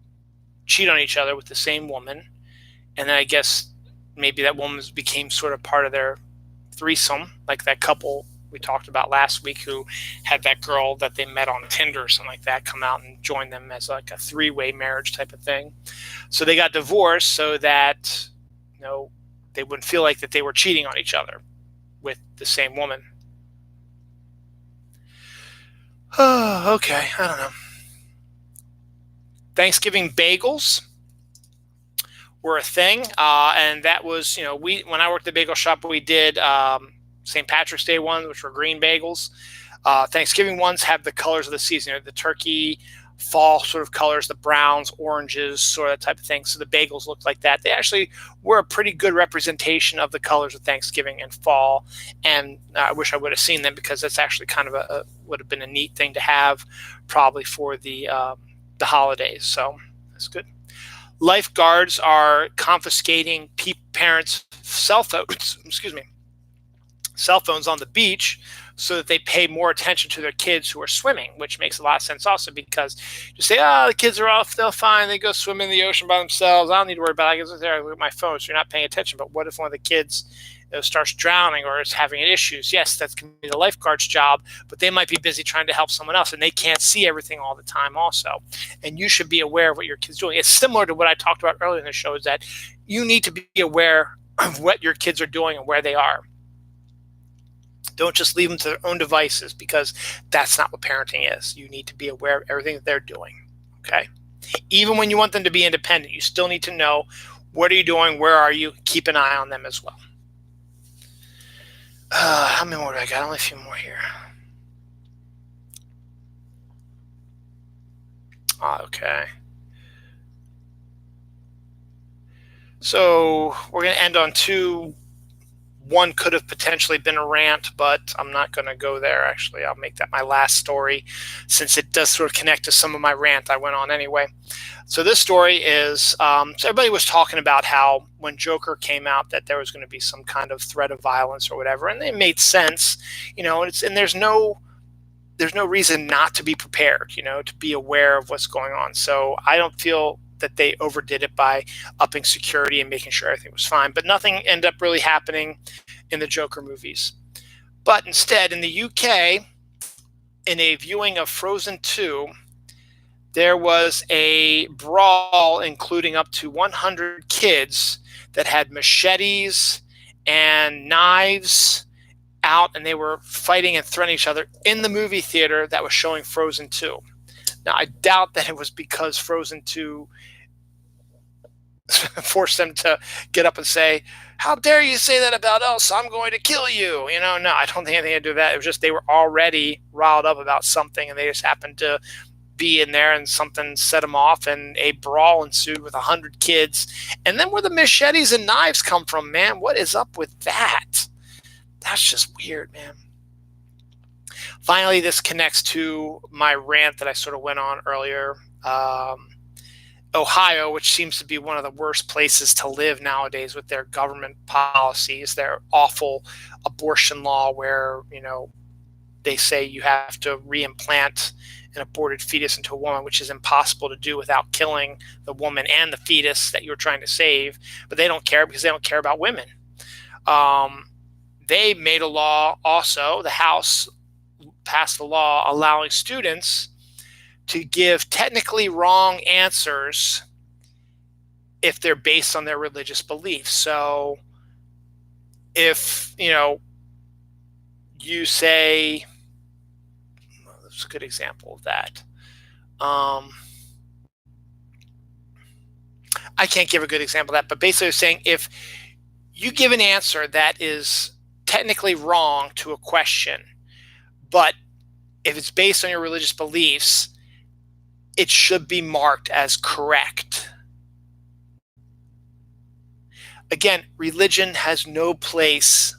cheat on each other with the same woman. And then I guess maybe that woman became sort of part of their threesome, like that couple we talked about last week who had that girl that they met on Tinder or something like that come out and join them as like a three-way marriage type of thing. So they got divorced so that they wouldn't feel like that they were cheating on each other with the same woman. Oh, okay. I don't know. Thanksgiving bagels were a thing, and that was, when I worked at the bagel shop, we did St. Patrick's Day ones, which were green bagels. Thanksgiving ones have the colors of the season, the turkey, fall sort of colors, the browns, oranges, sort of that type of thing. So the bagels looked like that. They actually were a pretty good representation of the colors of Thanksgiving and fall. And I wish I would have seen them because that's actually kind of would have been a neat thing to have probably for the holidays. So that's good. Lifeguards are confiscating parents' cell phones on the beach so that they pay more attention to their kids who are swimming, which makes a lot of sense also because you say, the kids are off, they're fine, they go swim in the ocean by themselves, I don't need to worry about it, I can there, look at my phone, so you're not paying attention. But what if one of the kids starts drowning or is having issues? Yes, that's going to be the lifeguard's job, but they might be busy trying to help someone else, and they can't see everything all the time also. And you should be aware of what your kid's doing. It's similar to what I talked about earlier in the show, is that you need to be aware of what your kids are doing and where they are. Don't just leave them to their own devices because that's not what parenting is. You need to be aware of everything that they're doing, okay? Even when you want them to be independent, you still need to know what are you doing, where are you, keep an eye on them as well. How many more do I got? Only a few more here. Okay. So we're going to end on two. One could have potentially been a rant, but I'm not going to go there. Actually, I'll make that my last story since it does sort of connect to some of my rant I went on anyway. So this story is, so everybody was talking about how when Joker came out that there was going to be some kind of threat of violence or whatever, and it made sense, and there's no reason not to be prepared, to be aware of what's going on. So I don't feel that they overdid it by upping security and making sure everything was fine. But nothing ended up really happening in the Joker movies. But instead, in the UK, in a viewing of Frozen 2, there was a brawl including up to 100 kids that had machetes and knives out, and they were fighting and threatening each other in the movie theater that was showing Frozen 2. Now, I doubt that it was because Frozen 2 forced them to get up and say, "How dare you say that about Elsa? I'm going to kill you." No, I don't think anything to do with that. It was just they were already riled up about something, and they just happened to be in there, and something set them off, and a brawl ensued with 100 kids. And then where the machetes and knives come from, man? What is up with that? That's just weird, man. Finally, this connects to my rant that I sort of went on earlier. Ohio, which seems to be one of the worst places to live nowadays with their government policies, their awful abortion law where, they say you have to reimplant an aborted fetus into a woman, which is impossible to do without killing the woman and the fetus that you're trying to save. But they don't care because they don't care about women. They made a law also, the House passed a law allowing students to give technically wrong answers if they're based on their religious beliefs. So if, you say, that's a good example of that. I can't give a good example of that, but basically saying if you give an answer that is technically wrong to a question, but if it's based on your religious beliefs, it should be marked as correct. Again, religion has no place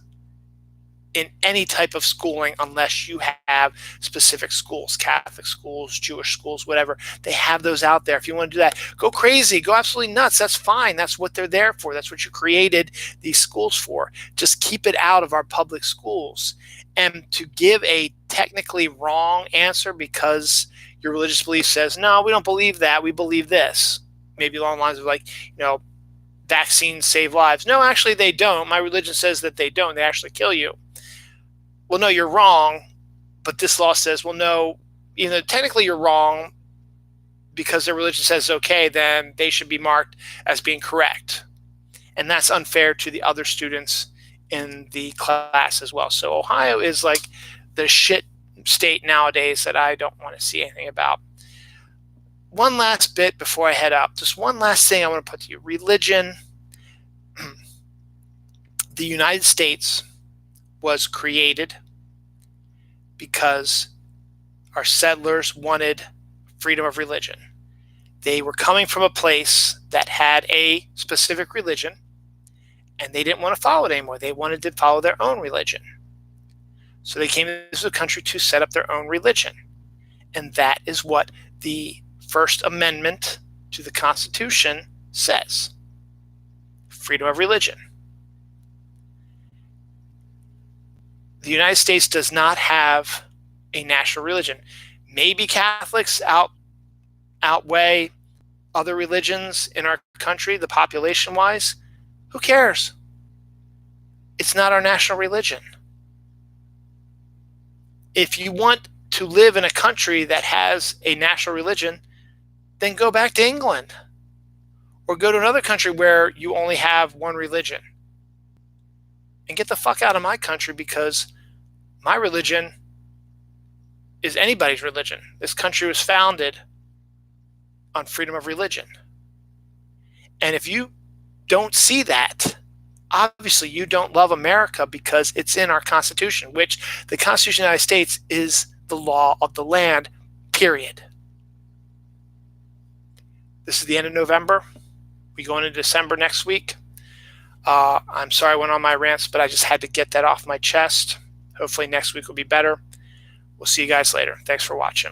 in any type of schooling unless you have specific schools, Catholic schools, Jewish schools, whatever. They have those out there. If you want to do that, go crazy, go absolutely nuts. That's fine. That's what they're there for. That's what you created these schools for. Just keep it out of our public schools. And to give a technically wrong answer because your religious belief says, no, we don't believe that, we believe this. Maybe along the lines of vaccines save lives. No, actually they don't. My religion says that they don't. They actually kill you. Well, no, you're wrong. But this law says, well, no, technically you're wrong because their religion says okay, then they should be marked as being correct. And that's unfair to the other students in the class as well. So Ohio is like the shit state nowadays that I don't want to see anything about. One last bit before I head up, just one last thing I want to put to you. Religion. The United States was created because our settlers wanted freedom of religion. They were coming from a place that had a specific religion, and they didn't want to follow it anymore. They wanted to follow their own religion. So they came to this country to set up their own religion. And that is what the First Amendment to the Constitution says. Freedom of religion. The United States does not have a national religion. Maybe Catholics outweigh other religions in our country, the population-wise. Who cares? It's not our national religion. If you want to live in a country that has a national religion, then go back to England or go to another country where you only have one religion. And get the fuck out of my country because my religion is anybody's religion. This country was founded on freedom of religion. And if you don't see that, obviously you don't love America because it's in our Constitution, which the Constitution of the United States is the law of the land, period. This is the end of November. We go into December next week. I'm sorry I went on my rants, but I just had to get that off my chest. Hopefully next week will be better. We'll see you guys later. Thanks for watching.